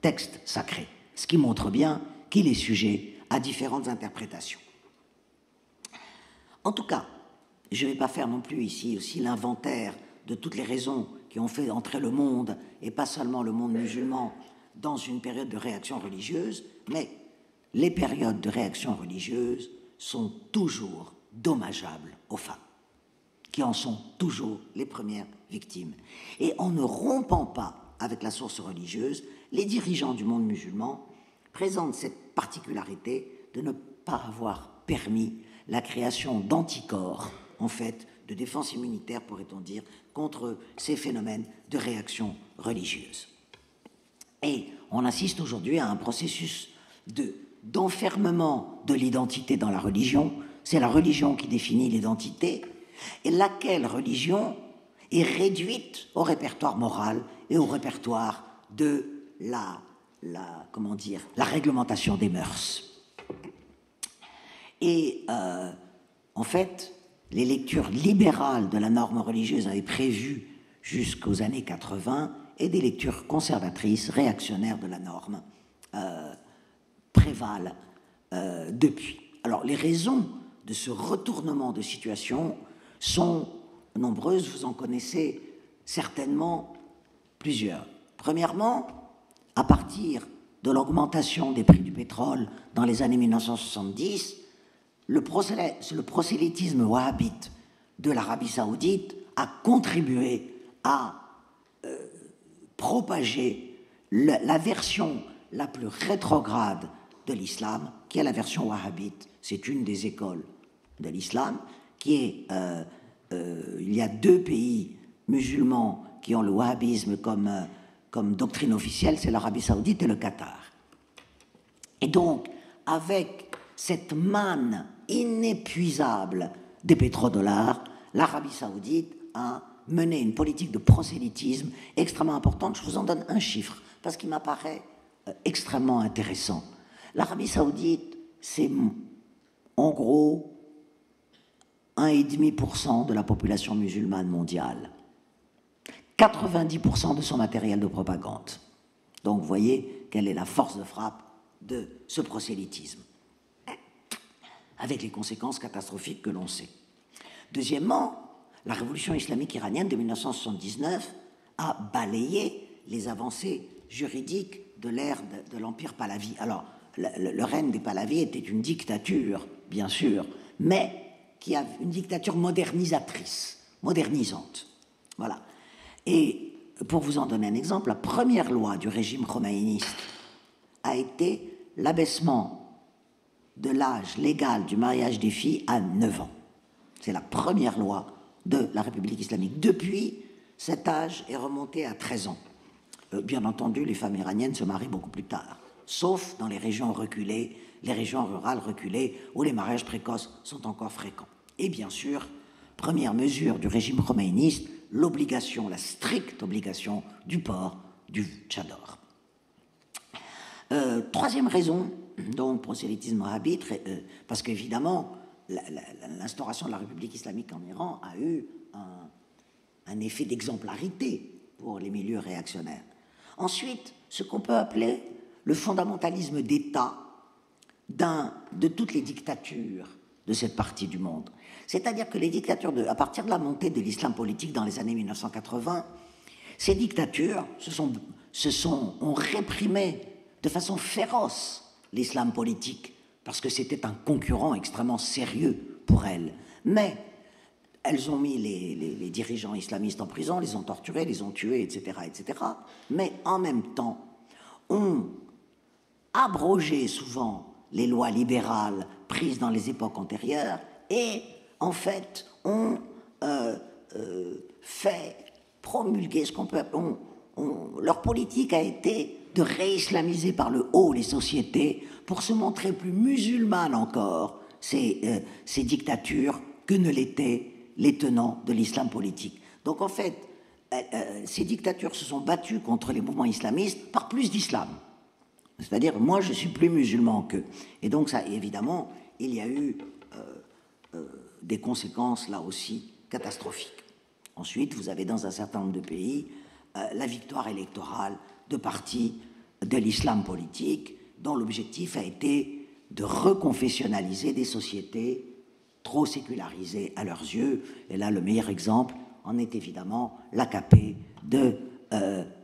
texte sacré, ce qui montre bien qu'il est sujet à différentes interprétations. En tout cas, je ne vais pas faire non plus ici aussi l'inventaire de toutes les raisons qui ont fait entrer le monde, et pas seulement le monde musulman, dans une période de réaction religieuse, mais les périodes de réaction religieuse sont toujours dommageables aux femmes. qui en sont toujours les premières victimes. Et en ne rompant pas avec la source religieuse, les dirigeants du monde musulman présentent cette particularité de ne pas avoir permis la création d'anticorps, en fait, de défense immunitaire, pourrait-on dire, contre ces phénomènes de réaction religieuse. Et on assiste aujourd'hui à un processus d'enfermement de l'identité dans la religion. C'est la religion qui définit l'identité, et laquelle religion est réduite au répertoire moral et au répertoire de la réglementation des mœurs. Et en fait, les lectures libérales de la norme religieuse avaient prévu jusqu'aux années 80, et des lectures conservatrices, réactionnaires de la norme prévalent depuis. Alors, les raisons de ce retournement de situation sont nombreuses, vous en connaissez certainement plusieurs. Premièrement, à partir de l'augmentation des prix du pétrole dans les années 1970, le prosélytisme wahhabite de l'Arabie saoudite a contribué à propager la version la plus rétrograde de l'islam, qui est la version wahhabite. C'est une des écoles de l'islam, qui est... il y a 2 pays musulmans qui ont le wahhabisme comme doctrine officielle, c'est l'Arabie saoudite et le Qatar. Et donc, avec cette manne inépuisable des pétrodollars, l'Arabie saoudite a mené une politique de prosélytisme extrêmement importante. Je vous en donne un chiffre, parce qu'il m'apparaît extrêmement intéressant. L'Arabie saoudite, c'est en gros 1,5% de la population musulmane mondiale. 90% de son matériel de propagande. Donc, vous voyez quelle est la force de frappe de ce prosélytisme, avec les conséquences catastrophiques que l'on sait. Deuxièmement, la révolution islamique iranienne de 1979 a balayé les avancées juridiques de l'ère de l'Empire Pahlavi. Alors, le règne des Pahlavis était une dictature, bien sûr, mais qui a une dictature modernisatrice, modernisante. Voilà. Et pour vous en donner un exemple, la première loi du régime khomeïniste a été l'abaissement de l'âge légal du mariage des filles à 9 ans. C'est la première loi de la République islamique. Depuis, cet âge est remonté à 13 ans. Bien entendu, les femmes iraniennes se marient beaucoup plus tard, sauf dans les régions reculées, les régions rurales reculées, où les mariages précoces sont encore fréquents. Et bien sûr, première mesure du régime khomeïniste, l'obligation, la stricte obligation du port du tchador. Troisième raison, donc prosélytisme wahhabite, parce qu'évidemment, l'instauration de la République islamique en Iran a eu un effet d'exemplarité pour les milieux réactionnaires. Ensuite, ce qu'on peut appeler le fondamentalisme d'État de toutes les dictatures de cette partie du monde. C'est-à-dire que les dictatures, à partir de la montée de l'islam politique dans les années 1980, ces dictatures ont réprimé de façon féroce l'islam politique, parce que c'était un concurrent extrêmement sérieux pour elles. Mais elles ont mis les dirigeants islamistes en prison, les ont torturés, les ont tués, etc., etc. Mais en même temps, ont abrogé souvent les lois libérales prises dans les époques antérieures et, en fait, ont fait promulguer ce qu'on peut appeler... leur politique a été de réislamiser par le haut les sociétés pour se montrer plus musulmanes encore, ces dictatures, que ne l'étaient les tenants de l'islam politique. Donc, en fait, ces dictatures se sont battues contre les mouvements islamistes par plus d'islam. C'est-à-dire, moi, je suis plus musulman qu'eux. Et donc, ça, évidemment, il y a eu des conséquences, là aussi, catastrophiques. Ensuite, vous avez dans un certain nombre de pays la victoire électorale de partis de l'islam politique, dont l'objectif a été de reconfessionnaliser des sociétés trop sécularisées à leurs yeux. Et là, le meilleur exemple en est évidemment l'AKP de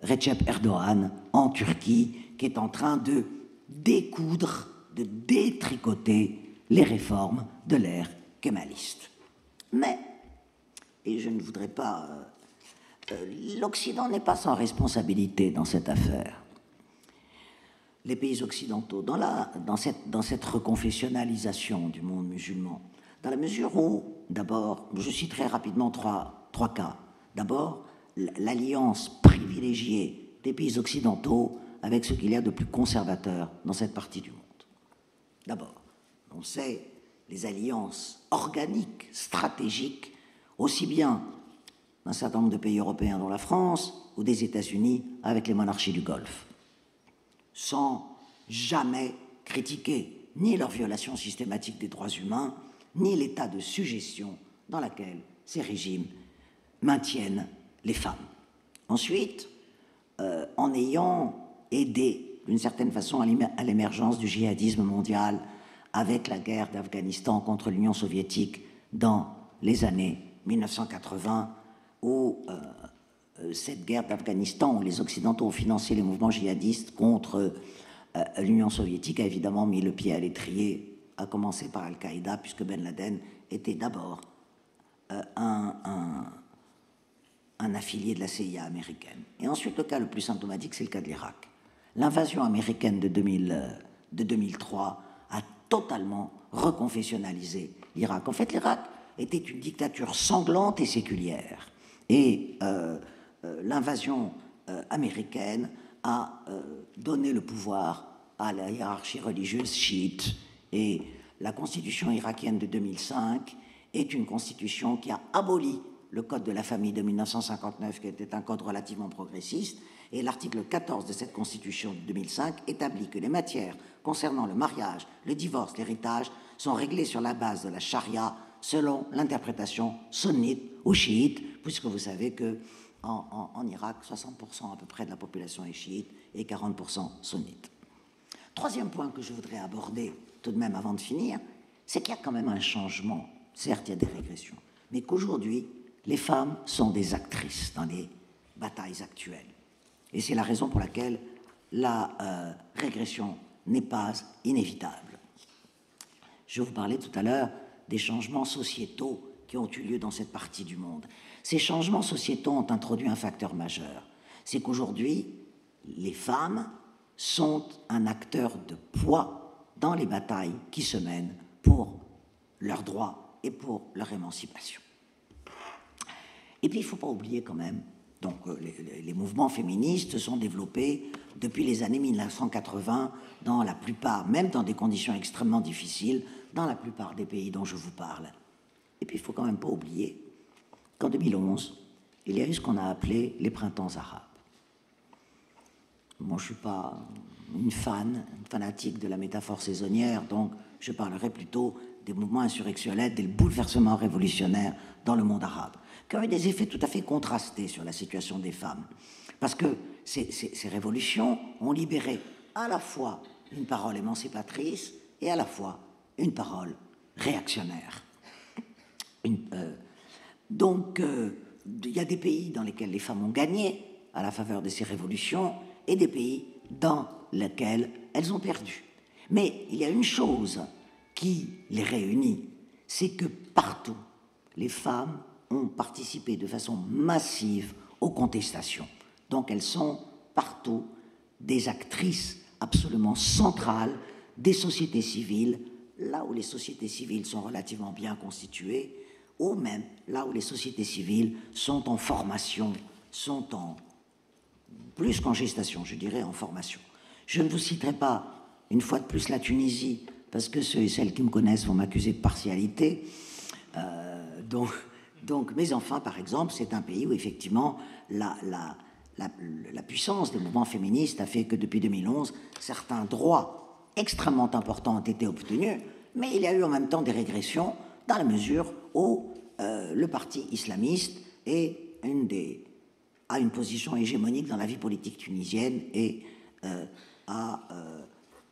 Recep Erdogan en Turquie, qui est en train de découdre, de détricoter les réformes de l'ère kémaliste. Mais et je ne voudrais pas... l'Occident n'est pas sans responsabilité dans cette affaire. Les pays occidentaux, dans cette reconfessionnalisation du monde musulman, dans la mesure où, d'abord, je citerai rapidement trois cas. D'abord, l'alliance privilégiée des pays occidentaux avec ce qu'il y a de plus conservateur dans cette partie du monde. D'abord, on sait les alliances organiques, stratégiques, aussi bien d'un certain nombre de pays européens dont la France ou des États-Unis avec les monarchies du Golfe, sans jamais critiquer ni leur violation systématique des droits humains, ni l'état de sujétion dans lequel ces régimes maintiennent les femmes. Ensuite, en ayant aidé d'une certaine façon à l'émergence du djihadisme mondial avec la guerre d'Afghanistan contre l'Union soviétique dans les années 1980, où cette guerre d'Afghanistan, où les Occidentaux ont financé les mouvements djihadistes contre l'Union soviétique, a évidemment mis le pied à l'étrier, à commencer par Al-Qaïda, puisque Ben Laden était d'abord un affilié de la CIA américaine. Et ensuite, le cas le plus symptomatique, c'est le cas de l'Irak. L'invasion américaine de 2003 a totalement reconfessionnalisé l'Irak. En fait, l'Irak était une dictature sanglante et séculière. Et l'invasion américaine a donné le pouvoir à la hiérarchie religieuse chiite. Et la constitution irakienne de 2005 est une constitution qui a aboli le code de la famille de 1959, qui était un code relativement progressiste. Et l'article 14 de cette constitution de 2005 établit que les matières concernant le mariage, le divorce, l'héritage sont réglées sur la base de la charia selon l'interprétation sunnite ou chiite, puisque vous savez que en Irak, 60% à peu près de la population est chiite et 40% sunnite. Troisième point que je voudrais aborder tout de même avant de finir, c'est qu'il y a quand même un changement. Certes, il y a des régressions, mais qu'aujourd'hui, les femmes sont des actrices dans les batailles actuelles. Et c'est la raison pour laquelle la régression n'est pas inévitable. Je vous parlais tout à l'heure des changements sociétaux qui ont eu lieu dans cette partie du monde. Ces changements sociétaux ont introduit un facteur majeur. C'est qu'aujourd'hui, les femmes sont un acteur de poids dans les batailles qui se mènent pour leurs droits et pour leur émancipation. Et puis, il ne faut pas oublier quand même, donc les mouvements féministes se sont développés depuis les années 1980 dans la plupart, même dans des conditions extrêmement difficiles, dans la plupart des pays dont je vous parle. Et puis, il ne faut quand même pas oublier qu'en 2011, il y a eu ce qu'on a appelé les printemps arabes. Moi, je ne suis pas une fanatique de la métaphore saisonnière, donc je parlerai plutôt des mouvements insurrectionnels, des bouleversements révolutionnaires dans le monde arabe, qui ont eu des effets tout à fait contrastés sur la situation des femmes. Parce que ces révolutions ont libéré à la fois une parole émancipatrice et à la fois une parole réactionnaire. Donc, il y a des pays dans lesquels les femmes ont gagné à la faveur de ces révolutions et des pays dans lesquels elles ont perdu. Mais il y a une chose qui les réunit, c'est que partout, les femmes ont participé de façon massive aux contestations. Donc elles sont partout des actrices absolument centrales des sociétés civiles, là où les sociétés civiles sont relativement bien constituées, ou même là où les sociétés civiles sont en formation, sont en plus qu'en gestation, je dirais en formation. Je ne vous citerai pas une fois de plus la Tunisie, parce que ceux et celles qui me connaissent vont m'accuser de partialité. Mais enfin, par exemple, c'est un pays où effectivement la puissance des mouvements féministes a fait que depuis 2011, certains droits extrêmement importants ont été obtenus, mais il y a eu en même temps des régressions dans la mesure où le parti islamiste a une position hégémonique dans la vie politique tunisienne et a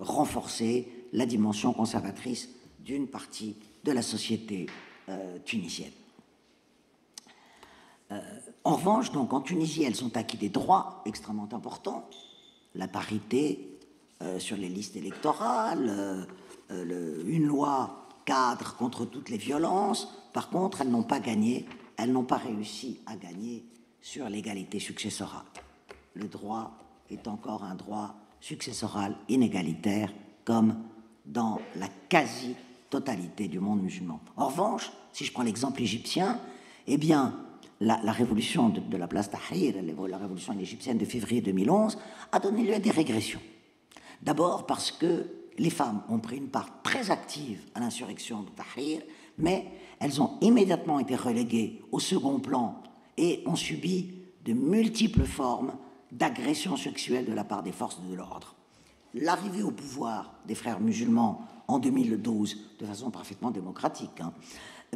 renforcé la dimension conservatrice d'une partie de la société tunisienne. En revanche, donc, en Tunisie, elles ont acquis des droits extrêmement importants, la parité sur les listes électorales, une loi cadre contre toutes les violences. Par contre, elles n'ont pas gagné elles n'ont pas réussi à gagner sur l'égalité successorale. Le droit est encore un droit successoral inégalitaire, comme dans la quasi-totalité du monde musulman. En revanche, si je prends l'exemple égyptien, eh bien, la révolution de la place Tahrir, la révolution égyptienne de février 2011, a donné lieu à des régressions. D'abord parce que les femmes ont pris une part très active à l'insurrection de Tahrir, mais elles ont immédiatement été reléguées au second plan et ont subi de multiples formes d'agressions sexuelles de la part des forces de l'ordre. L'arrivée au pouvoir des frères musulmans en 2012, de façon parfaitement démocratique,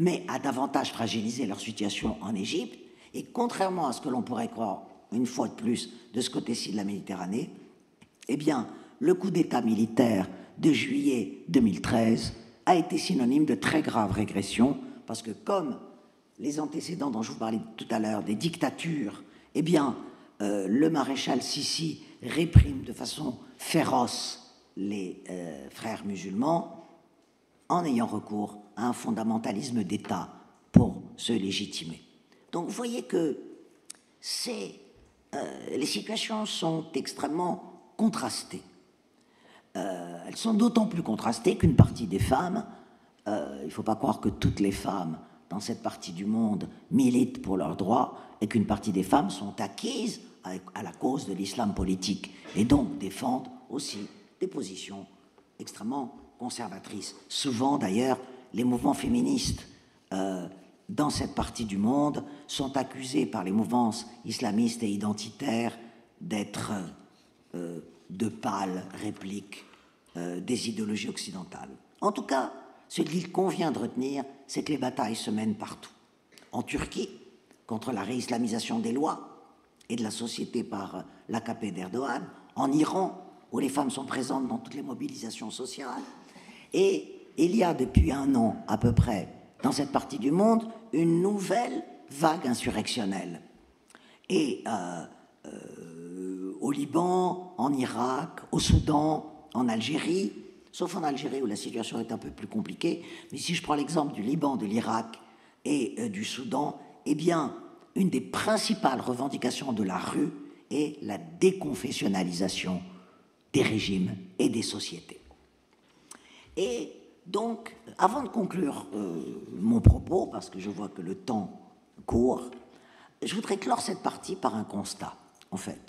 mais a davantage fragilisé leur situation en Égypte, et contrairement à ce que l'on pourrait croire, une fois de plus, de ce côté-ci de la Méditerranée, eh bien, le coup d'État militaire de juillet 2013 a été synonyme de très graves régressions, parce que comme les antécédents dont je vous parlais tout à l'heure, des dictatures, eh bien, le maréchal Sissi réprime de façon féroce les frères musulmans en ayant recours à un fondamentalisme d'État pour se légitimer. Donc vous voyez que les situations sont extrêmement contrastées. Elles sont d'autant plus contrastées qu'une partie des femmes, il ne faut pas croire que toutes les femmes dans cette partie du monde militent pour leurs droits, et qu'une partie des femmes sont acquises à la cause de l'islam politique, et donc défendent aussi des positions extrêmement conservatrices. Souvent, d'ailleurs, les mouvements féministes dans cette partie du monde sont accusés par les mouvances islamistes et identitaires d'être de pâles répliques des idéologies occidentales. En tout cas, ce qu'il convient de retenir, c'est que les batailles se mènent partout. En Turquie, contre la réislamisation des lois et de la société par l'AKP d'Erdogan, en Iran, où les femmes sont présentes dans toutes les mobilisations sociales, et il y a depuis 1 an à peu près, dans cette partie du monde, une nouvelle vague insurrectionnelle. Et au Liban, en Irak, au Soudan, en Algérie, sauf en Algérie où la situation est un peu plus compliquée, mais si je prends l'exemple du Liban, de l'Irak et du Soudan, eh bien, une des principales revendications de la rue est la déconfessionnalisation des régimes et des sociétés. Et donc, avant de conclure mon propos, parce que je vois que le temps court, je voudrais clore cette partie par un constat, en fait.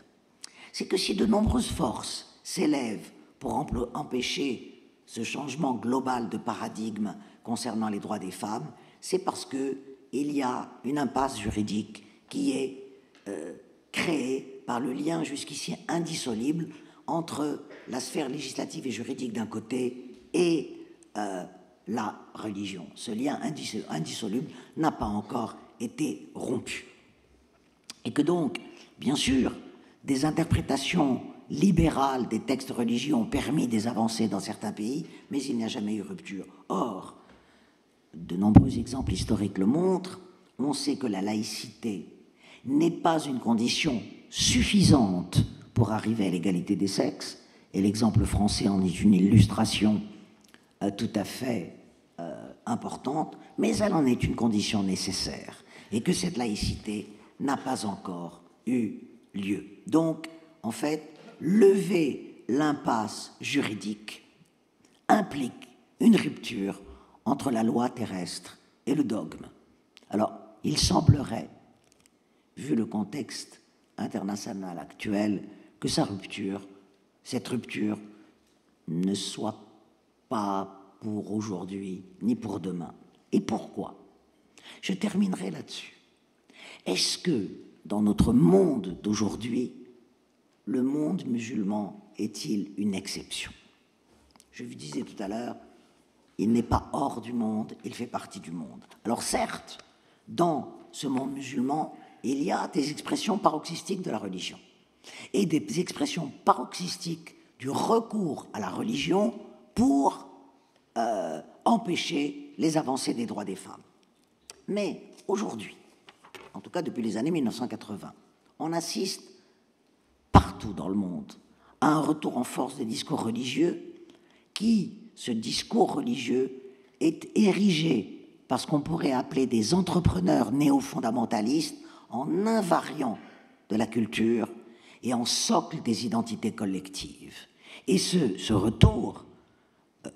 C'est que si de nombreuses forces s'élèvent pour empêcher ce changement global de paradigme concernant les droits des femmes, c'est parce qu'il y a une impasse juridique qui est créée par le lien jusqu'ici indissoluble entre la sphère législative et juridique d'un côté et la religion. Ce lien indissoluble n'a pas encore été rompu. Et que donc, bien sûr, des interprétations libérales des textes religieux ont permis des avancées dans certains pays, mais il n'y a jamais eu rupture. Or, de nombreux exemples historiques le montrent, on sait que la laïcité n'est pas une condition suffisante pour arriver à l'égalité des sexes, et l'exemple français en est une illustration tout à fait importante, mais elle en est une condition nécessaire, et que cette laïcité n'a pas encore eu lieu. Donc, en fait, lever l'impasse juridique implique une rupture entre la loi terrestre et le dogme. Alors, il semblerait, vu le contexte international actuel, que cette rupture, ne soit pas pour aujourd'hui ni pour demain. Et pourquoi? Je terminerai là-dessus. Est-ce que, dans notre monde d'aujourd'hui, le monde musulman est-il une exception? Je vous disais tout à l'heure, il n'est pas hors du monde, il fait partie du monde. Alors certes, dans ce monde musulman, il y a des expressions paroxystiques de la religion et des expressions paroxystiques du recours à la religion pour empêcher les avancées des droits des femmes. Mais aujourd'hui, en tout cas depuis les années 1980, on assiste partout dans le monde à un retour en force des discours religieux ce discours religieux est érigé par ce qu'on pourrait appeler des entrepreneurs néo-fondamentalistes en invariant de la culture et en socle des identités collectives. Et ce retour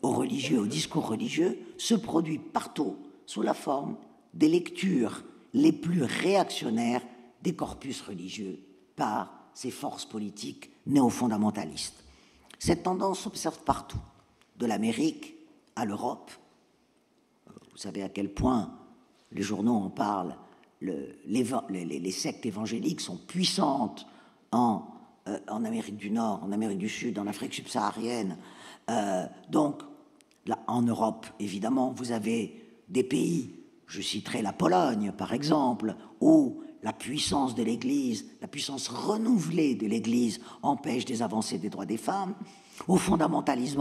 au religieux, au discours religieux, se produit partout sous la forme des lectures les plus réactionnaires des corpus religieux par ces forces politiques néo-fondamentalistes. Cette tendance s'observe partout, de l'Amérique à l'Europe. Vous savez à quel point les journaux en parlent, les sectes évangéliques sont puissantes en Amérique du Nord, en Amérique du Sud, en Afrique subsaharienne. Donc, là, en Europe, évidemment, vous avez des pays, je citerai la Pologne, par exemple, où la puissance de l'Église, la puissance renouvelée de l'Église empêche des avancées des droits des femmes, au fondamentalisme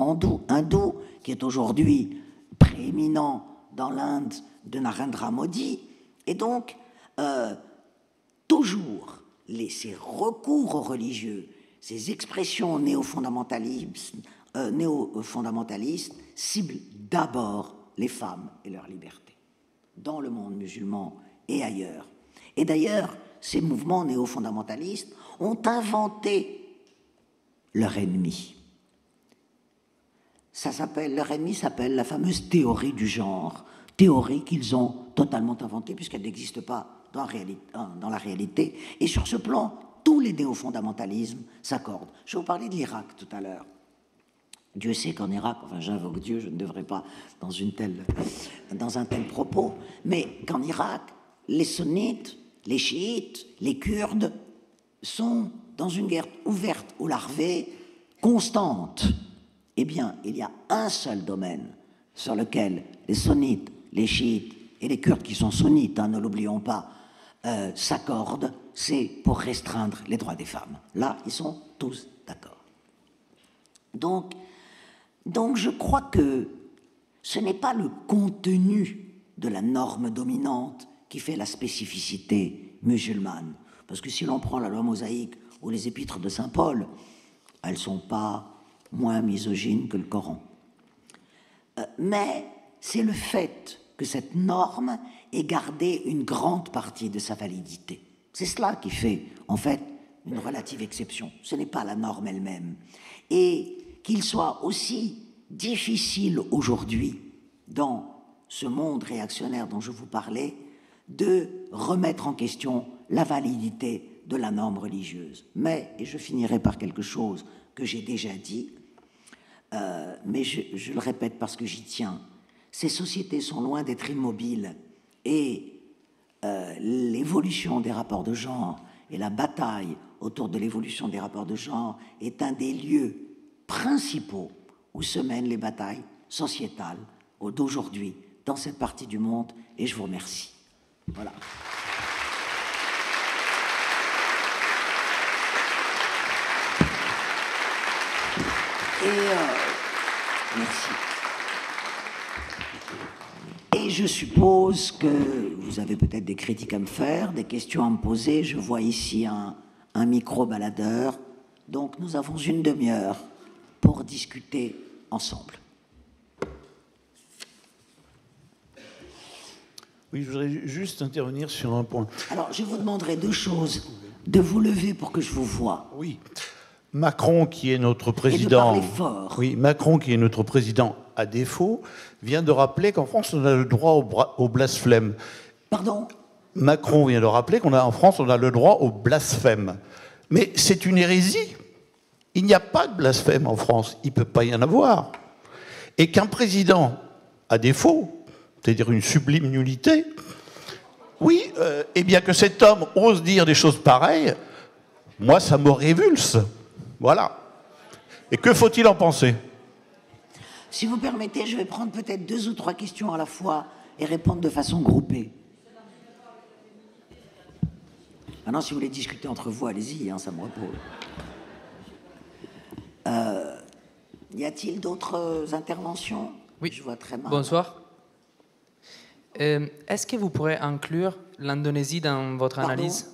hindou qui est aujourd'hui prééminent dans l'Inde de Narendra Modi. Et donc, toujours, ces recours aux religieux, ces expressions néo-fondamentalistes ciblent d'abord les femmes et leur liberté, dans le monde musulman et ailleurs. Et d'ailleurs, ces mouvements néo-fondamentalistes ont inventé leur ennemi. Leur ennemi s'appelle la fameuse théorie du genre, théorie qu'ils ont totalement inventée puisqu'elle n'existe pas dans la réalité. Et sur ce plan, tous les néo-fondamentalismes s'accordent. Je vais vous parler de l'Irak tout à l'heure. Dieu sait qu'en Irak, enfin j'invoque Dieu, je ne devrais pas dans un tel propos, mais qu'en Irak, les sunnites, les chiites, les kurdes sont dans une guerre ouverte ou larvée, constante. Eh bien, il y a un seul domaine sur lequel les sunnites, les chiites et les kurdes qui sont sunnites, ne l'oublions pas, s'accordent, c'est pour restreindre les droits des femmes. Là, ils sont tous d'accord. Donc je crois que ce n'est pas le contenu de la norme dominante qui fait la spécificité musulmane. Parce que si l'on prend la loi mosaïque ou les épîtres de saint Paul, elles ne sont pas moins misogynes que le Coran. Mais c'est le fait que cette norme ait gardé une grande partie de sa validité. C'est cela qui fait, en fait, une relative exception. Ce n'est pas la norme elle-même. Et qu'il soit aussi difficile aujourd'hui, dans ce monde réactionnaire dont je vous parlais, de remettre en question la validité de la norme religieuse. Mais, et je finirai par quelque chose que j'ai déjà dit, mais je le répète parce que j'y tiens, ces sociétés sont loin d'être immobiles et l'évolution des rapports de genre et la bataille autour de l'évolution des rapports de genre est un des lieux principaux où se mènent les batailles sociétales d'aujourd'hui dans cette partie du monde, et je vous remercie. Voilà. Merci. Et je suppose que vous avez peut-être des critiques à me faire, des questions à me poser. Je vois ici un micro-baladeur. Donc nous avons une demi-heure pour discuter ensemble. Oui, je voudrais juste intervenir sur un point. Alors, je vous demanderai deux choses. De vous lever pour que je vous voie. Oui. Macron, qui est notre président... Et de parler fort. Oui, Macron, qui est notre président à défaut, vient de rappeler qu'en France, on a le droit au blasphème. Pardon ? Macron vient de rappeler qu'en France, on a le droit au blasphème. Mais c'est une hérésie. Il n'y a pas de blasphème en France. Il ne peut pas y en avoir. Et qu'un président, à défaut, c'est-à-dire une sublime nullité, oui, et bien que cet homme ose dire des choses pareilles, moi, ça me révulse. Voilà. Et que faut-il en penser ? Si vous permettez, je vais prendre peut-être 2 ou 3 questions à la fois et répondre de façon groupée. Maintenant, si vous voulez discuter entre vous, allez-y, ça me repose. Y a-t-il d'autres interventions ? Oui. Je vois très mal. Bonsoir. Est-ce que vous pourrez inclure l'Indonésie dans votre analyse ?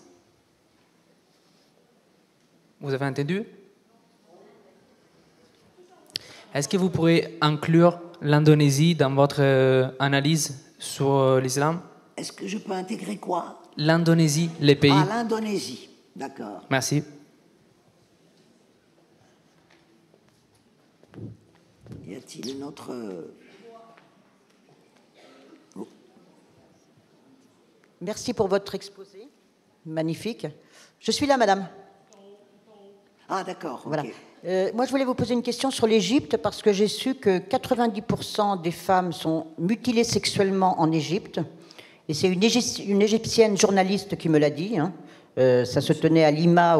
Vous avez entendu ? Est-ce que vous pourrez inclure l'Indonésie dans votre analyse sur l'islam. Est-ce que je peux intégrer quoi? L'Indonésie, les pays. Ah, l'Indonésie, d'accord. Merci. Y a-t-il une autre... Merci pour votre exposé. Magnifique. Je suis là, madame. Ah, d'accord. Voilà. Ok. Moi, je voulais vous poser une question sur l'Égypte parce que j'ai su que 90% des femmes sont mutilées sexuellement en Égypte. Et c'est une égyptienne journaliste qui me l'a dit. Hein. Ça se tenait à Lima.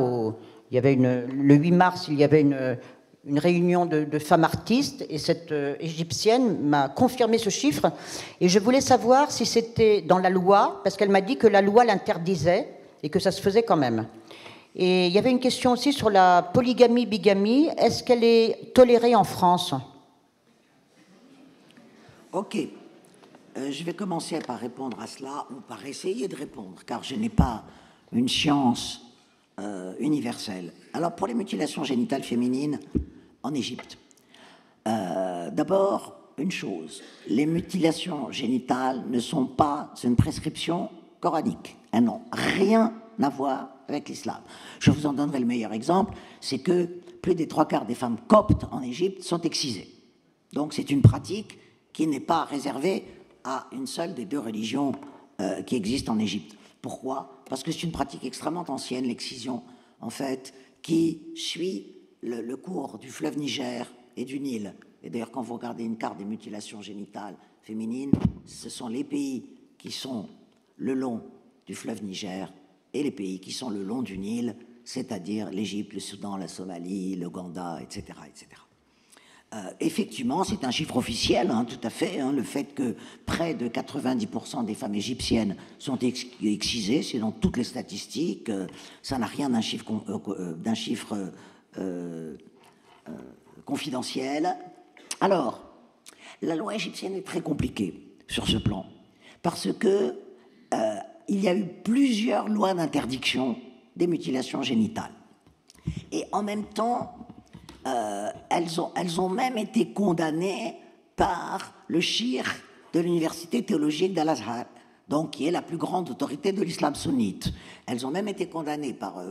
Il y avait le 8 mars, il y avait une réunion de femmes artistes. Et cette égyptienne m'a confirmé ce chiffre. Et je voulais savoir si c'était dans la loi, parce qu'elle m'a dit que la loi l'interdisait et que ça se faisait quand même. Et il y avait une question aussi sur la polygamie-bigamie. Est-ce qu'elle est tolérée en France? Ok. Je vais commencer par répondre à cela, ou par essayer de répondre, car je n'ai pas une science universelle. Alors, pour les mutilations génitales féminines en Égypte, d'abord, une chose, les mutilations génitales ne sont pas une prescription coranique. Elles n'ont rien à voir avec l'islam. Je vous en donnerai le meilleur exemple, c'est que plus des 3/4 des femmes coptes en Égypte sont excisées. Donc c'est une pratique qui n'est pas réservée à une seule des deux religions qui existent en Égypte. Pourquoi? Parce que c'est une pratique extrêmement ancienne, l'excision, en fait, qui suit le cours du fleuve Niger et du Nil. Et d'ailleurs, quand vous regardez une carte des mutilations génitales féminines, ce sont les pays qui sont le long du fleuve Niger et les pays qui sont le long du Nil, c'est-à-dire l'Égypte, le Soudan, la Somalie, l'Ouganda, etc., etc. Effectivement, c'est un chiffre officiel, hein, tout à fait, hein, le fait que près de 90% des femmes égyptiennes sont excisées, c'est dans toutes les statistiques, ça n'a rien d'un chiffre, confidentiel. Alors, la loi égyptienne est très compliquée sur ce plan, parce que il y a eu plusieurs lois d'interdiction des mutilations génitales. Et en même temps, elles ont même été condamnées par le shir de l'université théologique d'Al-Azhar, donc qui est la plus grande autorité de l'islam sunnite. Elles ont même été condamnées par,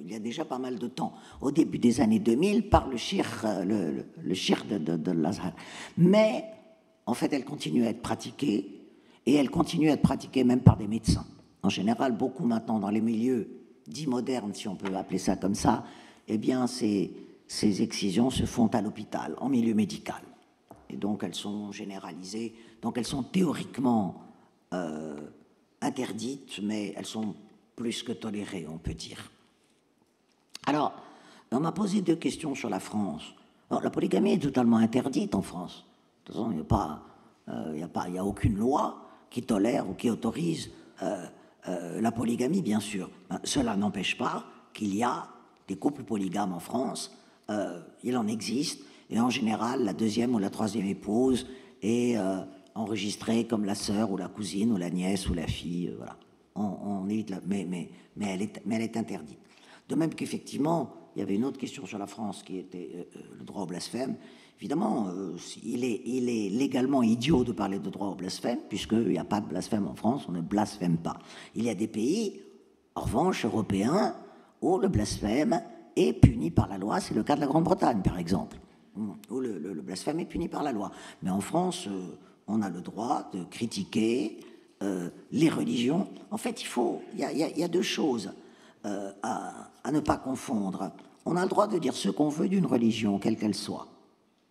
il y a déjà pas mal de temps, au début des années 2000, par le shir de l'Azhar. Mais, en fait, elles continuent à être pratiquées, et elles continuent à être pratiquées même par des médecins. En général, beaucoup maintenant dans les milieux dits modernes, si on peut appeler ça comme ça, eh bien, ces excisions se font à l'hôpital, en milieu médical. Et donc, elles sont généralisées. Donc, elles sont théoriquement interdites, mais elles sont plus que tolérées, on peut dire. Alors, on m'a posé 2 questions sur la France. Alors, la polygamie est totalement interdite en France. De toute façon, il n'y a aucune loi qui tolère ou qui autorise la polygamie, bien sûr. Cela n'empêche pas qu'il y a des couples polygames en France. Il en existe, et en général, la 2e ou la 3e épouse est enregistrée comme la sœur ou la cousine ou la nièce ou la fille. Voilà. On évite mais elle est interdite. De même qu'effectivement, il y avait une autre question sur la France qui était le droit au blasphème. Évidemment, il est légalement idiot de parler de droit au blasphème, puisqu'il n'y a pas de blasphème en France, on ne blasphème pas. Il y a des pays, en revanche, européens, où le blasphème est puni par la loi. C'est le cas de la Grande-Bretagne, par exemple, où le blasphème est puni par la loi. Mais en France, on a le droit de critiquer les religions. En fait, il y a 2 choses à ne pas confondre. On a le droit de dire ce qu'on veut d'une religion, quelle qu'elle soit,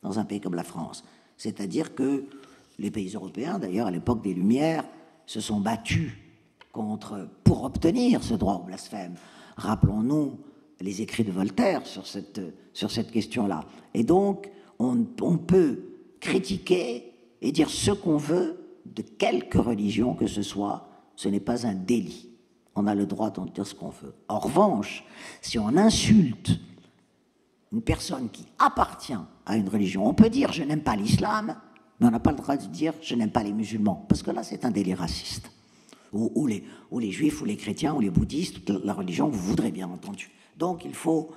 dans un pays comme la France. C'est-à-dire que les pays européens, d'ailleurs, à l'époque des Lumières, se sont battus pour obtenir ce droit au blasphème. Rappelons-nous les écrits de Voltaire sur cette question-là. Et donc, on peut critiquer et dire ce qu'on veut de quelque religion que ce soit, ce n'est pas un délit. On a le droit de dire ce qu'on veut. En revanche, si on insulte une personne qui appartient à une religion, on peut dire « je n'aime pas l'islam », mais on n'a pas le droit de dire « je n'aime pas les musulmans », parce que là, c'est un délit raciste. Ou les juifs, ou les chrétiens, ou les bouddhistes, la religion que vous voudrez, bien entendu. Donc, il faut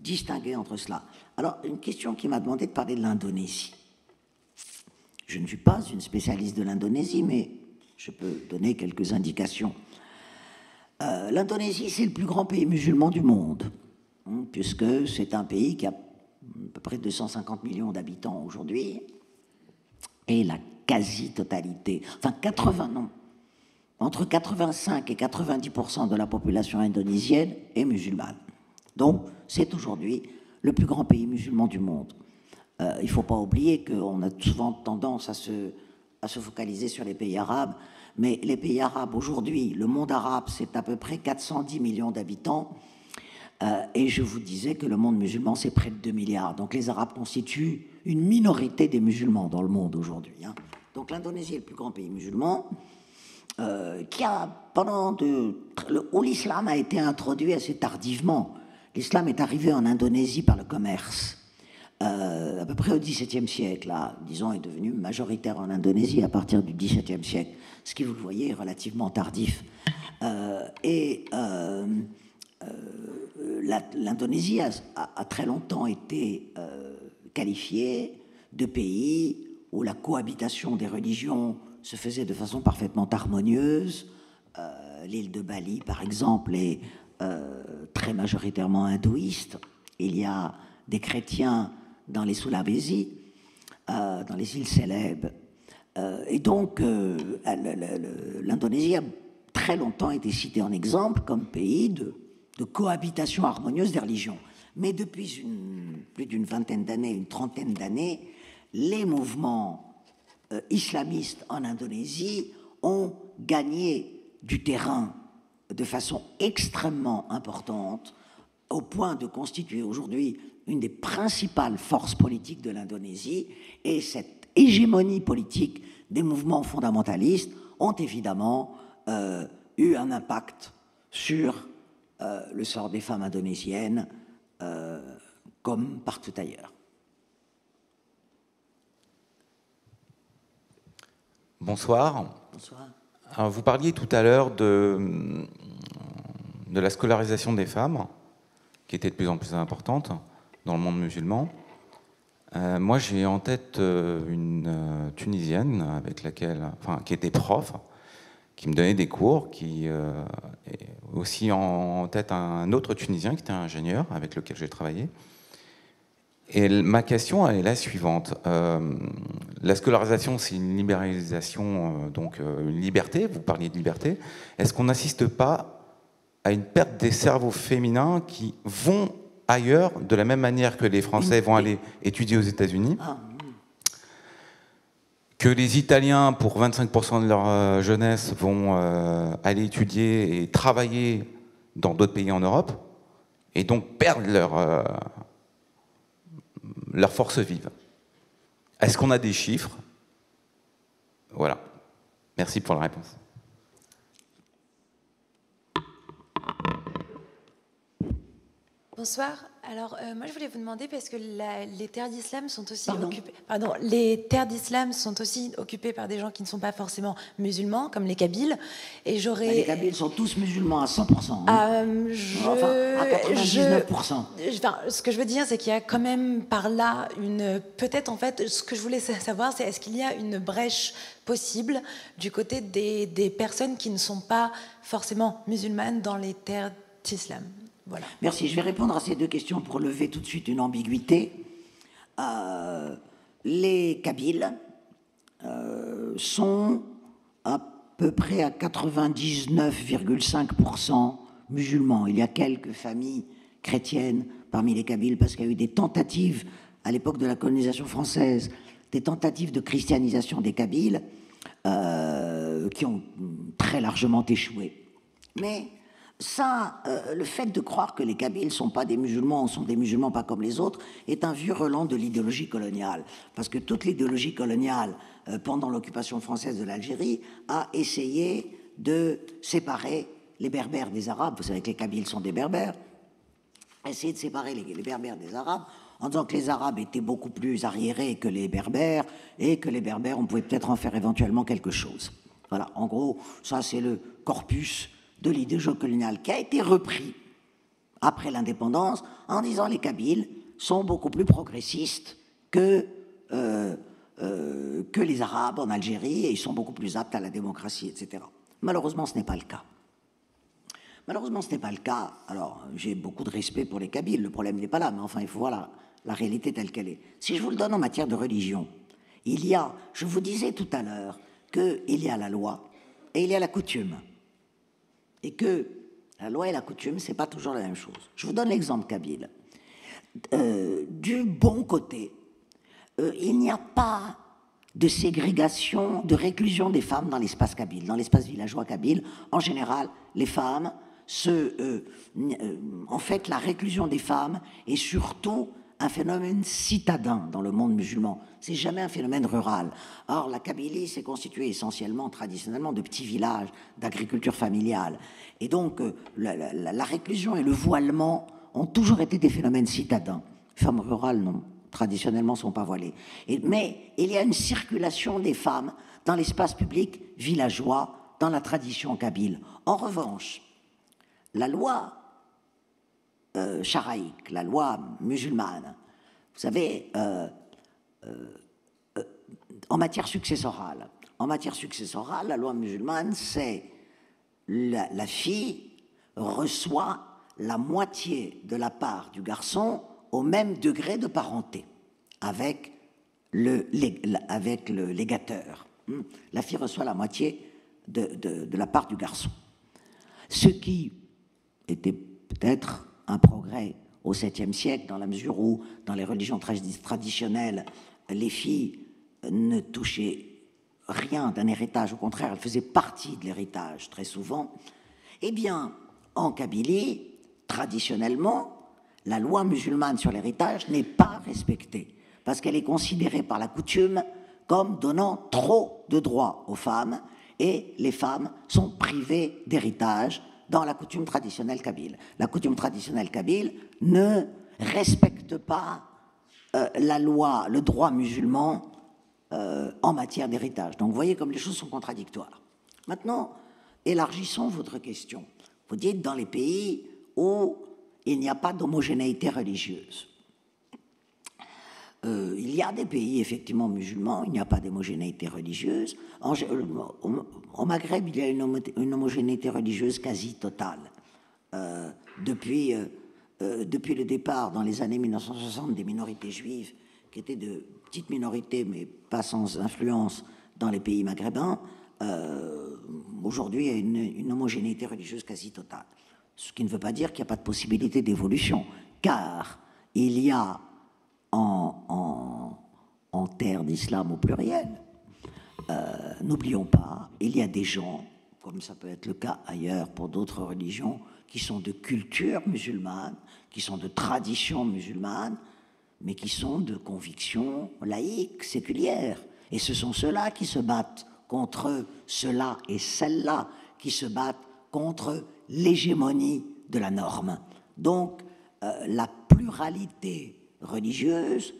distinguer entre cela. Alors, une question qui m'a demandé de parler de l'Indonésie. Je ne suis pas une spécialiste de l'Indonésie, mais je peux donner quelques indications. L'Indonésie, c'est le plus grand pays musulman du monde, hein, puisque c'est un pays qui a à peu près 250 millions d'habitants aujourd'hui, et la quasi-totalité, enfin 80, non, entre 85 et 90% de la population indonésienne est musulmane. Donc, c'est aujourd'hui le plus grand pays musulman du monde. Il ne faut pas oublier qu'on a souvent tendance à se focaliser sur les pays arabes, mais les pays arabes aujourd'hui, le monde arabe, c'est à peu près 410 millions d'habitants, et je vous disais que le monde musulman, c'est près de 2 milliards. Donc les Arabes constituent une minorité des musulmans dans le monde aujourd'hui, hein. Donc l'Indonésie est le plus grand pays musulman, qui a, où l'islam a été introduit assez tardivement. L'islam est arrivé en Indonésie par le commerce, à peu près au XVIIe siècle, là, disons, est devenu majoritaire en Indonésie à partir du XVIIe siècle, ce qui, vous le voyez, est relativement tardif. L'Indonésie a très longtemps été qualifiée de pays où la cohabitation des religions se faisait de façon parfaitement harmonieuse. L'île de Bali, par exemple, est très majoritairement hindouiste. Il y a des chrétiens dans les Sulawesi, dans les îles Célèbes. Et donc, l'Indonésie a très longtemps été citée en exemple comme pays de cohabitation harmonieuse des religions. Mais depuis plus d'une vingtaine d'années, une trentaine d'années, les mouvements islamistes en Indonésie ont gagné du terrain de façon extrêmement importante, au point de constituer aujourd'hui une des principales forces politiques de l'Indonésie, et cette hégémonie politique des mouvements fondamentalistes ont évidemment eu un impact sur le sort des femmes indonésiennes, comme partout ailleurs. Bonsoir. Bonsoir. Alors, vous parliez tout à l'heure de la scolarisation des femmes, qui était de plus en plus importante dans le monde musulman. Moi, j'ai en tête une Tunisienne avec qui était prof, qui me donnait des cours, qui et aussi en tête un autre Tunisien qui était ingénieur avec lequel j'ai travaillé. Et ma question est la suivante. La scolarisation, c'est une libéralisation, donc une liberté, vous parliez de liberté. Est-ce qu'on n'assiste pas à une perte des cerveaux féminins qui vont ailleurs, de la même manière que les Français vont aller étudier aux États-Unis, que les Italiens, pour 25% de leur jeunesse, vont aller étudier et travailler dans d'autres pays en Europe, et donc perdent leur force vive. Est-ce qu'on a des chiffres? Voilà. Merci pour la réponse. Bonsoir. Alors, moi, je voulais vous demander, parce que les terres d'islam sont aussi occupées. Pardon, les terres d'islam sont aussi occupées par des gens qui ne sont pas forcément musulmans, comme les Kabyles. Et j'aurais. Les Kabyles sont tous musulmans à 100%. Hein. Enfin, à 99%. Ce que je veux dire, c'est qu'il y a quand même par là peut-être, en fait, ce que je voulais savoir, c'est est-ce qu'il y a une brèche possible du côté des personnes qui ne sont pas forcément musulmanes dans les terres d'islam? Voilà. Merci. Je vais répondre à ces deux questions pour lever tout de suite une ambiguïté. Les Kabyles sont à peu près à 99,5% musulmans. Il y a quelques familles chrétiennes parmi les Kabyles, parce qu'il y a eu des tentatives, à l'époque de la colonisation française, des tentatives de christianisation des Kabyles qui ont très largement échoué. Mais ça, le fait de croire que les Kabyles ne sont pas des musulmans, sont des musulmans pas comme les autres, est un vieux relent de l'idéologie coloniale. Parce que toute l'idéologie coloniale, pendant l'occupation française de l'Algérie, a essayé de séparer les Berbères des Arabes. Vous savez que les Kabyles sont des Berbères. Essayer de séparer les Berbères des Arabes, en disant que les Arabes étaient beaucoup plus arriérés que les Berbères, et que les Berbères, on pouvait peut-être en faire éventuellement quelque chose. Voilà, en gros, ça c'est le corpus de l'idéologie coloniale qui a été repris après l'indépendance en disant les Kabyles sont beaucoup plus progressistes que que les Arabes en Algérie, et ils sont beaucoup plus aptes à la démocratie, etc. Malheureusement, ce n'est pas le cas. Malheureusement, ce n'est pas le cas. Alors, j'ai beaucoup de respect pour les Kabyles, le problème n'est pas là, mais enfin, il faut voir la réalité telle qu'elle est. Si je vous le donne en matière de religion, il y a, je vous disais tout à l'heure, qu'il y a la loi et il y a la coutume. Et que la loi et la coutume, ce n'est pas toujours la même chose. Je vous donne l'exemple kabyle. Du bon côté, il n'y a pas de ségrégation, de réclusion des femmes dans l'espace kabyle. Dans l'espace villageois kabyle, en général, les femmes en fait, la réclusion des femmes est surtout un phénomène citadin dans le monde musulman. C'est jamais un phénomène rural. Or, la Kabylie s'est constituée essentiellement, traditionnellement, de petits villages, d'agriculture familiale. Et donc, la réclusion et le voilement ont toujours été des phénomènes citadins. Les femmes rurales, non, traditionnellement, ne sont pas voilées. Mais il y a une circulation des femmes dans l'espace public villageois, dans la tradition kabyle. En revanche, la loi charaïque, la loi musulmane, vous savez, en matière successorale, la loi musulmane, c'est la fille reçoit la moitié de la part du garçon au même degré de parenté avec le légateur. La fille reçoit la moitié de la part du garçon. Ce qui était peut-être un progrès au 7e siècle, dans la mesure où, dans les religions traditionnelles, les filles ne touchaient rien d'un héritage, au contraire, elles faisaient partie de l'héritage très souvent. Eh bien, en Kabylie, traditionnellement, la loi musulmane sur l'héritage n'est pas respectée, parce qu'elle est considérée par la coutume comme donnant trop de droits aux femmes, et les femmes sont privées d'héritage dans la coutume traditionnelle kabyle. La coutume traditionnelle kabyle ne respecte pas la loi, le droit musulman en matière d'héritage. Donc vous voyez comme les choses sont contradictoires. Maintenant, élargissons votre question. Vous dites dans les pays où il n'y a pas d'homogénéité religieuse. Il y a des pays, effectivement, musulmans, il n'y a pas d'homogénéité religieuse. Au Maghreb, il y a une homogénéité religieuse quasi totale. Depuis le départ, dans les années 1960, des minorités juives, qui étaient de petites minorités, mais pas sans influence dans les pays maghrébins, aujourd'hui, il y a une homogénéité religieuse quasi totale. Ce qui ne veut pas dire qu'il n'y a pas de possibilité d'évolution, car il y a en terre d'islam au pluriel, n'oublions pas, il y a des gens, comme ça peut être le cas ailleurs pour d'autres religions, qui sont de culture musulmane, qui sont de tradition musulmane, mais qui sont de conviction laïque, séculière. Et ce sont ceux-là qui se battent contre ceux-là et celles-là qui se battent contre l'hégémonie de la norme. Donc, la pluralité religieuse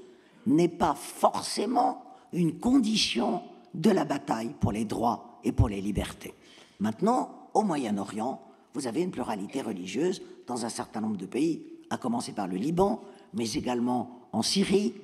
n'est pas forcément une condition de la bataille pour les droits et pour les libertés. Maintenant, au Moyen-Orient, vous avez une pluralité religieuse dans un certain nombre de pays, à commencer par le Liban, mais également en Syrie,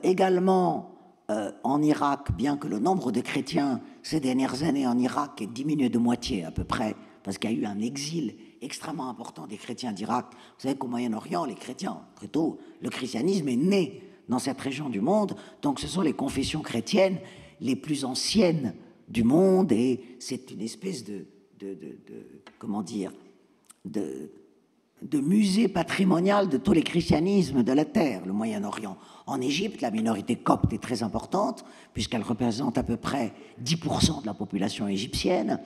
également en Irak, bien que le nombre de chrétiens ces dernières années en Irak ait diminué de moitié à peu près, parce qu'il y a eu un exil extrêmement important des chrétiens d'Irak. Vous savez qu'au Moyen-Orient, les chrétiens, très tôt, le christianisme est né dans cette région du monde, donc ce sont les confessions chrétiennes les plus anciennes du monde, et c'est une espèce de musée patrimonial de tous les christianismes de la terre, le Moyen-Orient. En Égypte, la minorité copte est très importante, puisqu'elle représente à peu près 10% de la population égyptienne.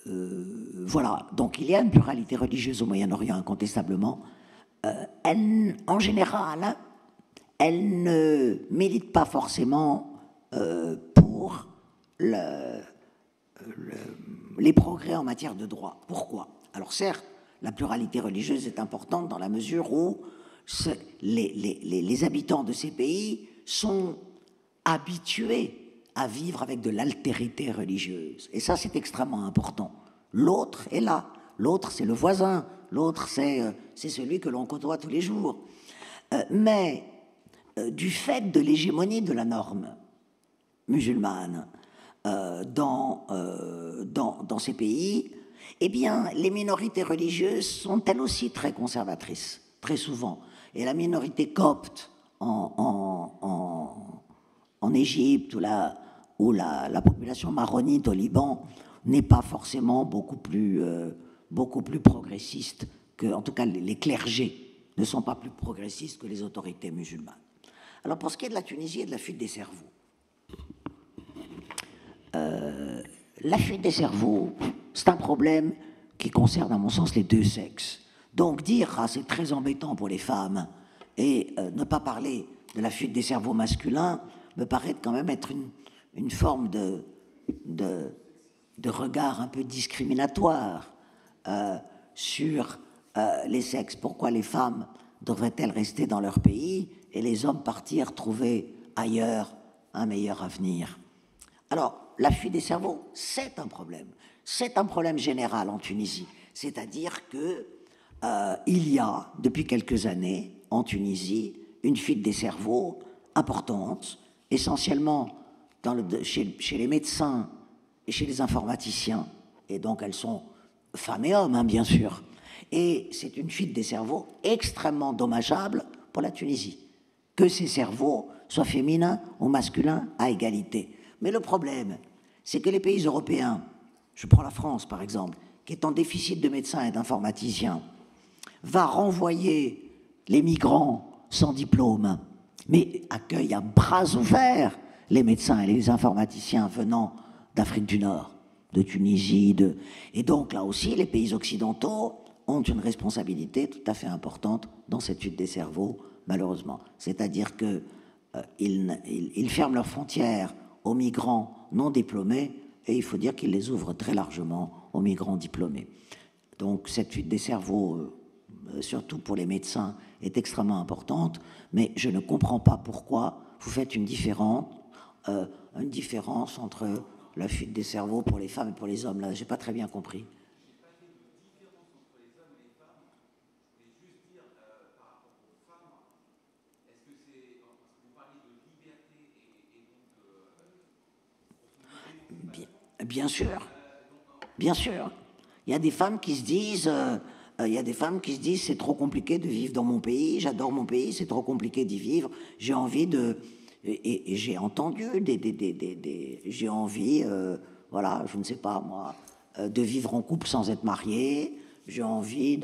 Voilà, donc il y a une pluralité religieuse au Moyen-Orient, incontestablement. En général, elle ne milite pas forcément pour les progrès en matière de droit. Pourquoi ? Alors certes, la pluralité religieuse est importante dans la mesure où les habitants de ces pays sont habitués à vivre avec de l'altérité religieuse. Et ça, c'est extrêmement important. L'autre est là. L'autre, c'est le voisin. L'autre, c'est celui que l'on côtoie tous les jours. Mais du fait de l'hégémonie de la norme musulmane dans ces pays, eh bien, les minorités religieuses sont elles aussi très conservatrices, très souvent. Et la minorité copte en Égypte ou la population maronite au Liban n'est pas forcément beaucoup plus progressiste que, en tout cas, les clergés ne sont pas plus progressistes que les autorités musulmanes. Alors, pour ce qui est de la Tunisie et de la fuite des cerveaux, la fuite des cerveaux, c'est un problème qui concerne, à mon sens, les deux sexes. Donc, dire c'est très embêtant pour les femmes et ne pas parler de la fuite des cerveaux masculins me paraît quand même être une forme de regard un peu discriminatoire sur les sexes. Pourquoi les femmes devraient-elles rester dans leur pays et les hommes partir trouver ailleurs un meilleur avenir? Alors, la fuite des cerveaux, c'est un problème. C'est un problème général en Tunisie. C'est-à-dire que il y a, depuis quelques années, en Tunisie, une fuite des cerveaux importante, essentiellement chez les médecins et chez les informaticiens. Et donc, elles sont femmes et hommes, bien sûr. Et c'est une fuite des cerveaux extrêmement dommageable pour la Tunisie. Que ces cerveaux soient féminins ou masculins à égalité. Mais le problème, c'est que les pays européens, je prends la France par exemple, qui est en déficit de médecins et d'informaticiens, va renvoyer les migrants sans diplôme, mais accueille à bras ouverts les médecins et les informaticiens venant d'Afrique du Nord, de Tunisie. Et donc là aussi, les pays occidentaux ont une responsabilité tout à fait importante dans cette fuite des cerveaux, malheureusement. C'est-à-dire qu'ils ferment leurs frontières aux migrants non diplômés et il faut dire qu'ils les ouvrent très largement aux migrants diplômés. Donc cette fuite des cerveaux, surtout pour les médecins, est extrêmement importante, mais je ne comprends pas pourquoi vous faites une différence entre la fuite des cerveaux pour les femmes et pour les hommes. Là, je n'ai pas très bien compris. Bien sûr, bien sûr. Il y a des femmes qui se disent, c'est trop compliqué de vivre dans mon pays. J'adore mon pays, c'est trop compliqué d'y vivre. J'ai envie de, et j'ai entendu j'ai envie, voilà, je ne sais pas moi, de vivre en couple sans être marié. J'ai envie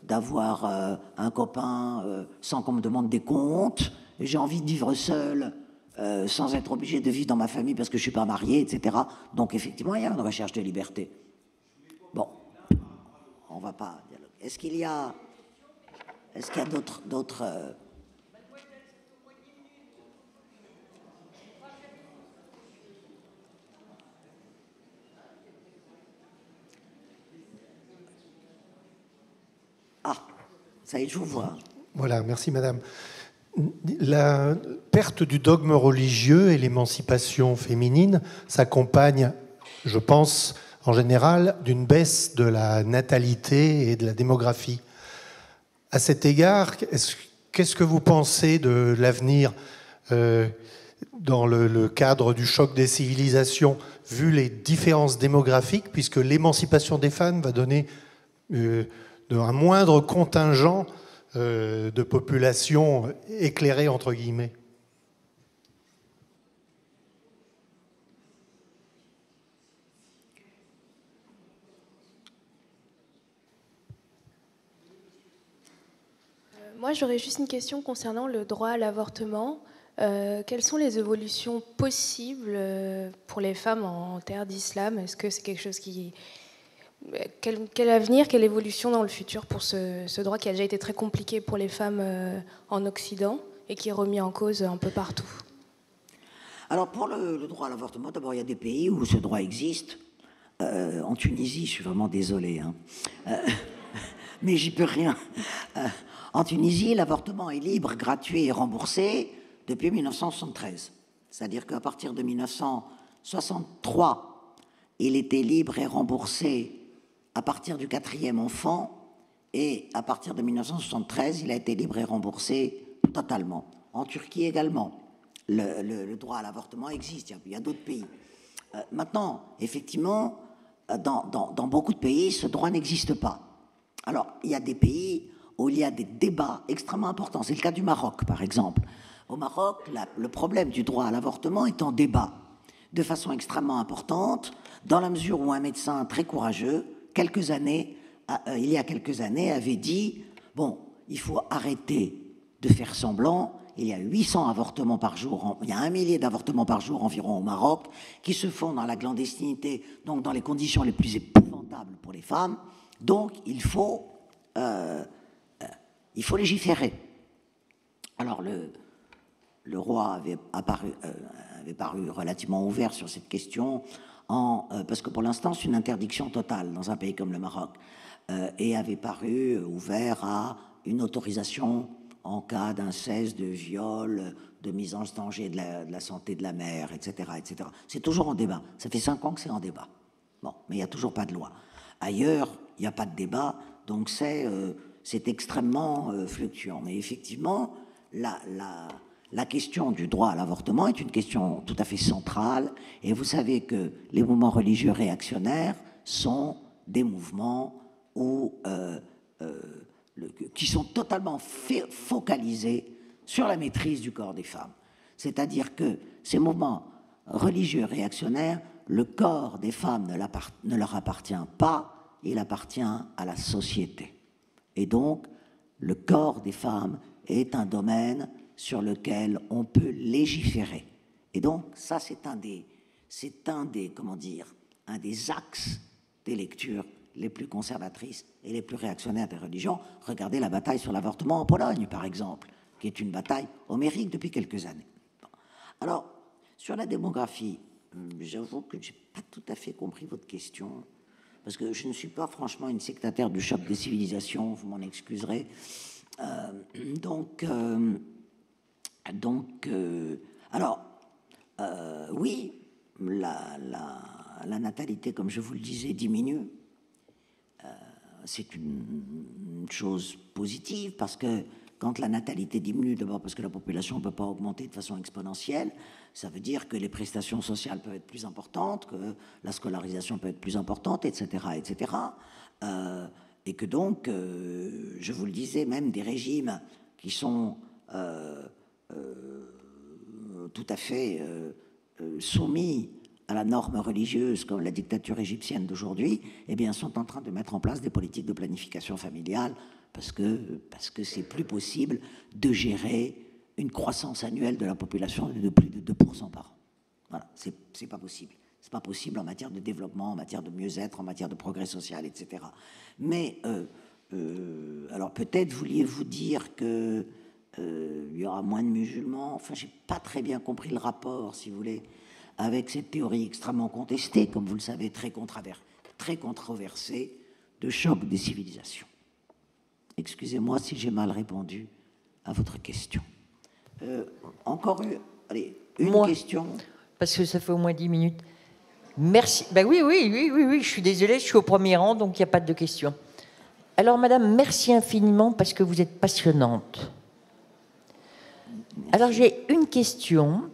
d'avoir un copain sans qu'on me demande des comptes. J'ai envie de vivre seule. Sans être obligé de vivre dans ma famille parce que je ne suis pas marié, etc. Donc, effectivement, il y a une recherche de liberté. Bon, on ne va pas dialoguer. Est-ce qu'il y a d'autres Ah, ça y est, je vous vois. Voilà, merci madame. La perte du dogme religieux et l'émancipation féminine s'accompagnent, je pense, en général, d'une baisse de la natalité et de la démographie. À cet égard, qu'est-ce que vous pensez de l'avenir dans le cadre du choc des civilisations, vu les différences démographiques, puisque l'émancipation des femmes va donner un moindre contingent de population éclairée, entre guillemets? Moi, j'aurais juste une question concernant le droit à l'avortement. Quelles sont les évolutions possibles pour les femmes en terre d'islam? Est-ce que c'est quelque chose qui... Quel avenir, quelle évolution dans le futur pour ce droit qui a déjà été très compliqué pour les femmes en Occident et qui est remis en cause un peu partout? Alors pour le droit à l'avortement, d'abord il y a des pays où ce droit existe. En Tunisie, je suis vraiment désolé, mais j'y peux rien. En Tunisie, l'avortement est libre, gratuit et remboursé depuis 1973. C'est-à-dire qu'à partir de 1963, il était libre et remboursé à partir du 4e enfant, et à partir de 1973, il a été libre et remboursé totalement. en Turquie également. Le droit à l'avortement existe, il y a d'autres pays. Maintenant, effectivement, dans beaucoup de pays, ce droit n'existe pas. Alors, il y a des pays où il y a des débats extrêmement importants. C'est le cas du Maroc, par exemple. Au Maroc, le problème du droit à l'avortement est en débat de façon extrêmement importante, dans la mesure où un médecin très courageux, il y a quelques années, avait dit « Bon, il faut arrêter de faire semblant. Il y a 800 avortements par jour, il y a 1 millier d'avortements par jour environ au Maroc, qui se font dans la clandestinité, donc dans les conditions les plus épouvantables pour les femmes. Donc, il faut légiférer. » Alors, le roi avait paru relativement ouvert sur cette question, parce que pour l'instant, c'est une interdiction totale dans un pays comme le Maroc, et avait paru ouvert à une autorisation en cas d'inceste, de viol, de mise en danger de la santé de la mère, etc., etc. C'est toujours en débat. Ça fait 5 ans que c'est en débat. Bon, mais il n'y a toujours pas de loi. Ailleurs, il n'y a pas de débat, donc c'est extrêmement fluctuant. Mais effectivement, la question du droit à l'avortement est une question tout à fait centrale, et vous savez que les mouvements religieux réactionnaires sont des mouvements qui sont totalement focalisés sur la maîtrise du corps des femmes. C'est-à-dire que ces mouvements religieux réactionnaires, le corps des femmes ne leur appartient pas, il appartient à la société. Et donc, le corps des femmes est un domaine sur lequel on peut légiférer. Et donc, ça, c'est un des axes des lectures les plus conservatrices et les plus réactionnaires des religions. Regardez la bataille sur l'avortement en Pologne, par exemple, qui est une bataille homérique depuis quelques années. Bon. Alors, sur la démographie, j'avoue que je n'ai pas tout à fait compris votre question, parce que je ne suis pas franchement une sectaire du choc des civilisations, vous m'en excuserez. Oui, la natalité, comme je vous le disais, diminue. C'est une chose positive, parce que quand la natalité diminue, d'abord parce que la population ne peut pas augmenter de façon exponentielle, ça veut dire que les prestations sociales peuvent être plus importantes, que la scolarisation peut être plus importante, etc., etc. Et que donc, je vous le disais, même des régimes qui sont tout à fait soumis à la norme religieuse, comme la dictature égyptienne d'aujourd'hui, eh bien, sont en train de mettre en place des politiques de planification familiale, parce que c'est plus possible de gérer une croissance annuelle de la population de plus de 2% par an. Voilà, c'est pas possible. C'est pas possible en matière de développement, en matière de mieux-être, en matière de progrès social, etc. Mais, alors peut-être vouliez-vous dire que il y aura moins de musulmans. Enfin, j'ai pas très bien compris le rapport, si vous voulez, avec cette théorie extrêmement contestée, comme vous le savez, très controversée, de choc des civilisations. Excusez-moi si j'ai mal répondu à votre question. Encore une question. Parce que ça fait au moins 10 minutes. Merci. Ben oui, je suis désolée, je suis au premier rang, donc il n'y a pas de questions. Alors, madame, merci infiniment parce que vous êtes passionnante. Merci. Alors, j'ai une question.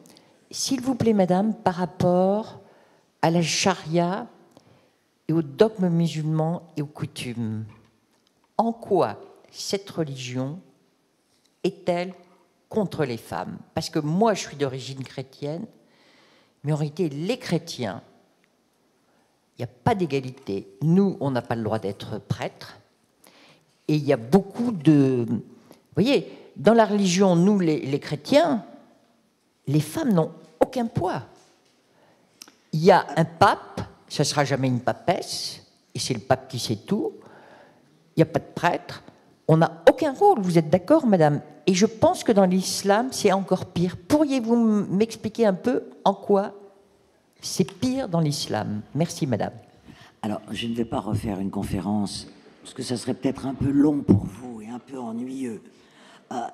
S'il vous plaît, madame, par rapport à la charia et aux dogmes musulmans et aux coutumes, en quoi cette religion est-elle contre les femmes? Parce que moi, je suis d'origine chrétienne, mais en réalité, les chrétiens, il n'y a pas d'égalité. Nous, on n'a pas le droit d'être prêtres. Et il y a beaucoup de... Vous voyez, dans la religion, nous, les chrétiens, les femmes n'ont aucun poids. Il y a un pape, ça ne sera jamais une papesse, et c'est le pape qui sait tout. Il n'y a pas de prêtre. On n'a aucun rôle, vous êtes d'accord, madame? Et je pense que dans l'islam, c'est encore pire. Pourriez-vous m'expliquer un peu en quoi c'est pire dans l'islam? Merci, madame. Alors, je ne vais pas refaire une conférence, parce que ça serait peut-être un peu long pour vous et un peu ennuyeux.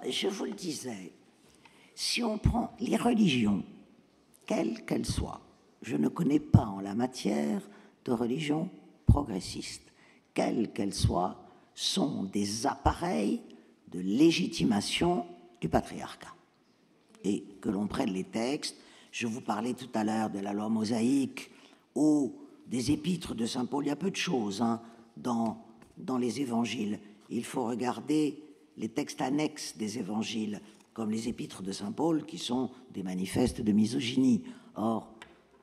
Je vous le disais, si on prend les religions, quelles qu'elles soient, je ne connais pas en la matière de religion progressiste, quelles qu'elles soient, sont des appareils de légitimation du patriarcat. et que l'on prenne les textes. Je vous parlais tout à l'heure de la loi mosaïque ou des épîtres de saint Paul. Il y a peu de choses dans les évangiles. Il faut regarder les textes annexes des évangiles, comme les épîtres de saint Paul, qui sont des manifestes de misogynie. Or,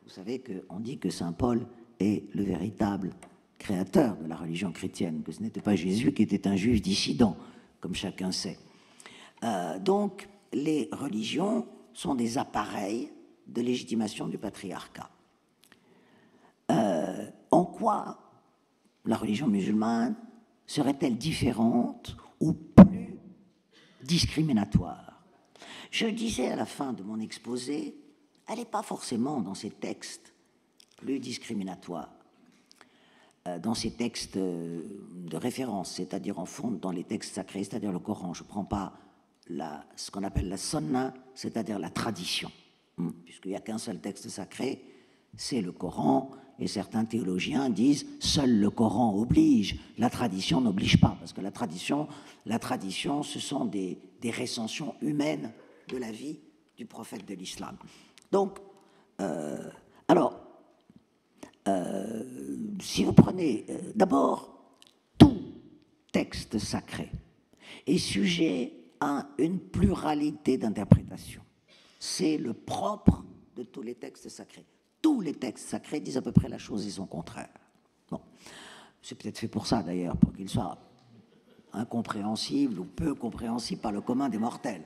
vous savez qu'on dit que saint Paul est le véritable créateur de la religion chrétienne, que ce n'était pas Jésus qui était un juif dissident, comme chacun sait. Donc, les religions sont des appareils de légitimation du patriarcat. En quoi la religion musulmane serait-elle différente ou plus discriminatoire? Je disais à la fin de mon exposé, elle n'est pas forcément dans ces textes plus discriminatoire. Dans ces textes de référence, c'est-à-dire en fond dans les textes sacrés, c'est-à-dire le Coran. Je ne prends pas ce qu'on appelle la sunna, c'est-à-dire la tradition, puisqu'il n'y a qu'un seul texte sacré, c'est le Coran, et certains théologiens disent seul le Coran oblige, la tradition n'oblige pas, parce que la tradition, ce sont des recensions humaines de la vie du prophète de l'islam. Donc, si vous prenez d'abord, tout texte sacré est sujet à une pluralité d'interprétations. C'est le propre de tous les textes sacrés. Tous les textes sacrés disent à peu près la chose et son contraire. Bon. C'est peut-être fait pour ça d'ailleurs, pour qu'ils soient incompréhensibles ou peu compréhensibles par le commun des mortels.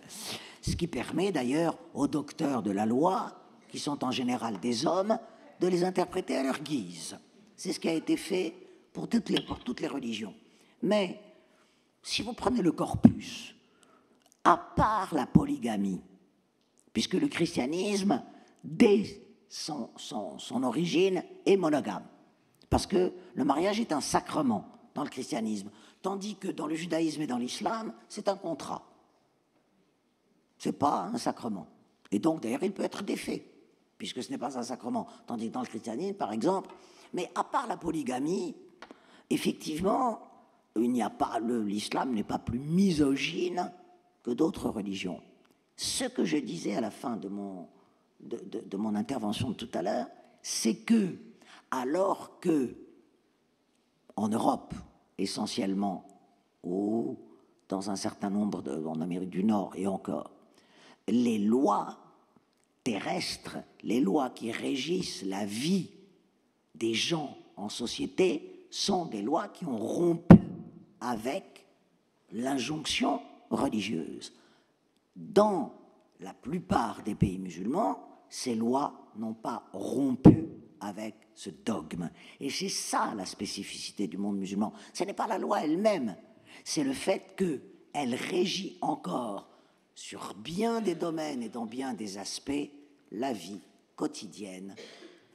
Ce qui permet d'ailleurs aux docteurs de la loi, qui sont en général des hommes, de les interpréter à leur guise. C'est ce qui a été fait pour toutes les religions. Mais si vous prenez le corpus, à part la polygamie, puisque le christianisme, dès son origine, est monogame, parce que le mariage est un sacrement dans le christianisme, tandis que dans le judaïsme et dans l'islam, c'est un contrat. Ce n'est pas un sacrement. Et donc, d'ailleurs, il peut être défait, puisque ce n'est pas un sacrement. Tandis que dans le christianisme, par exemple, mais à part la polygamie, effectivement, il n'y a pas, l'islam n'est pas plus misogyne que d'autres religions. Ce que je disais à la fin de mon intervention de tout à l'heure, c'est que, alors que, en Europe, essentiellement, ou dans un certain nombre en Amérique du Nord et encore, les lois terrestres, les lois qui régissent la vie des gens en société sont des lois qui ont rompu avec l'injonction religieuse. Dans la plupart des pays musulmans, ces lois n'ont pas rompu avec ce dogme. Et c'est ça la spécificité du monde musulman. Ce n'est pas la loi elle-même, c'est le fait qu'elle régit encore sur bien des domaines et dans bien des aspects la vie quotidienne,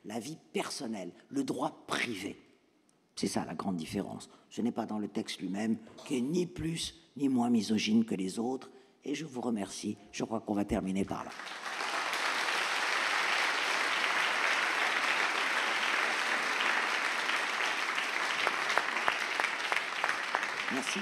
la vie personnelle, le droit privé. C'est ça la grande différence. Ce n'est pas dans le texte lui-même qui est ni plus ni moins misogyne que les autres. Et je vous remercie. Je crois qu'on va terminer par là. Merci.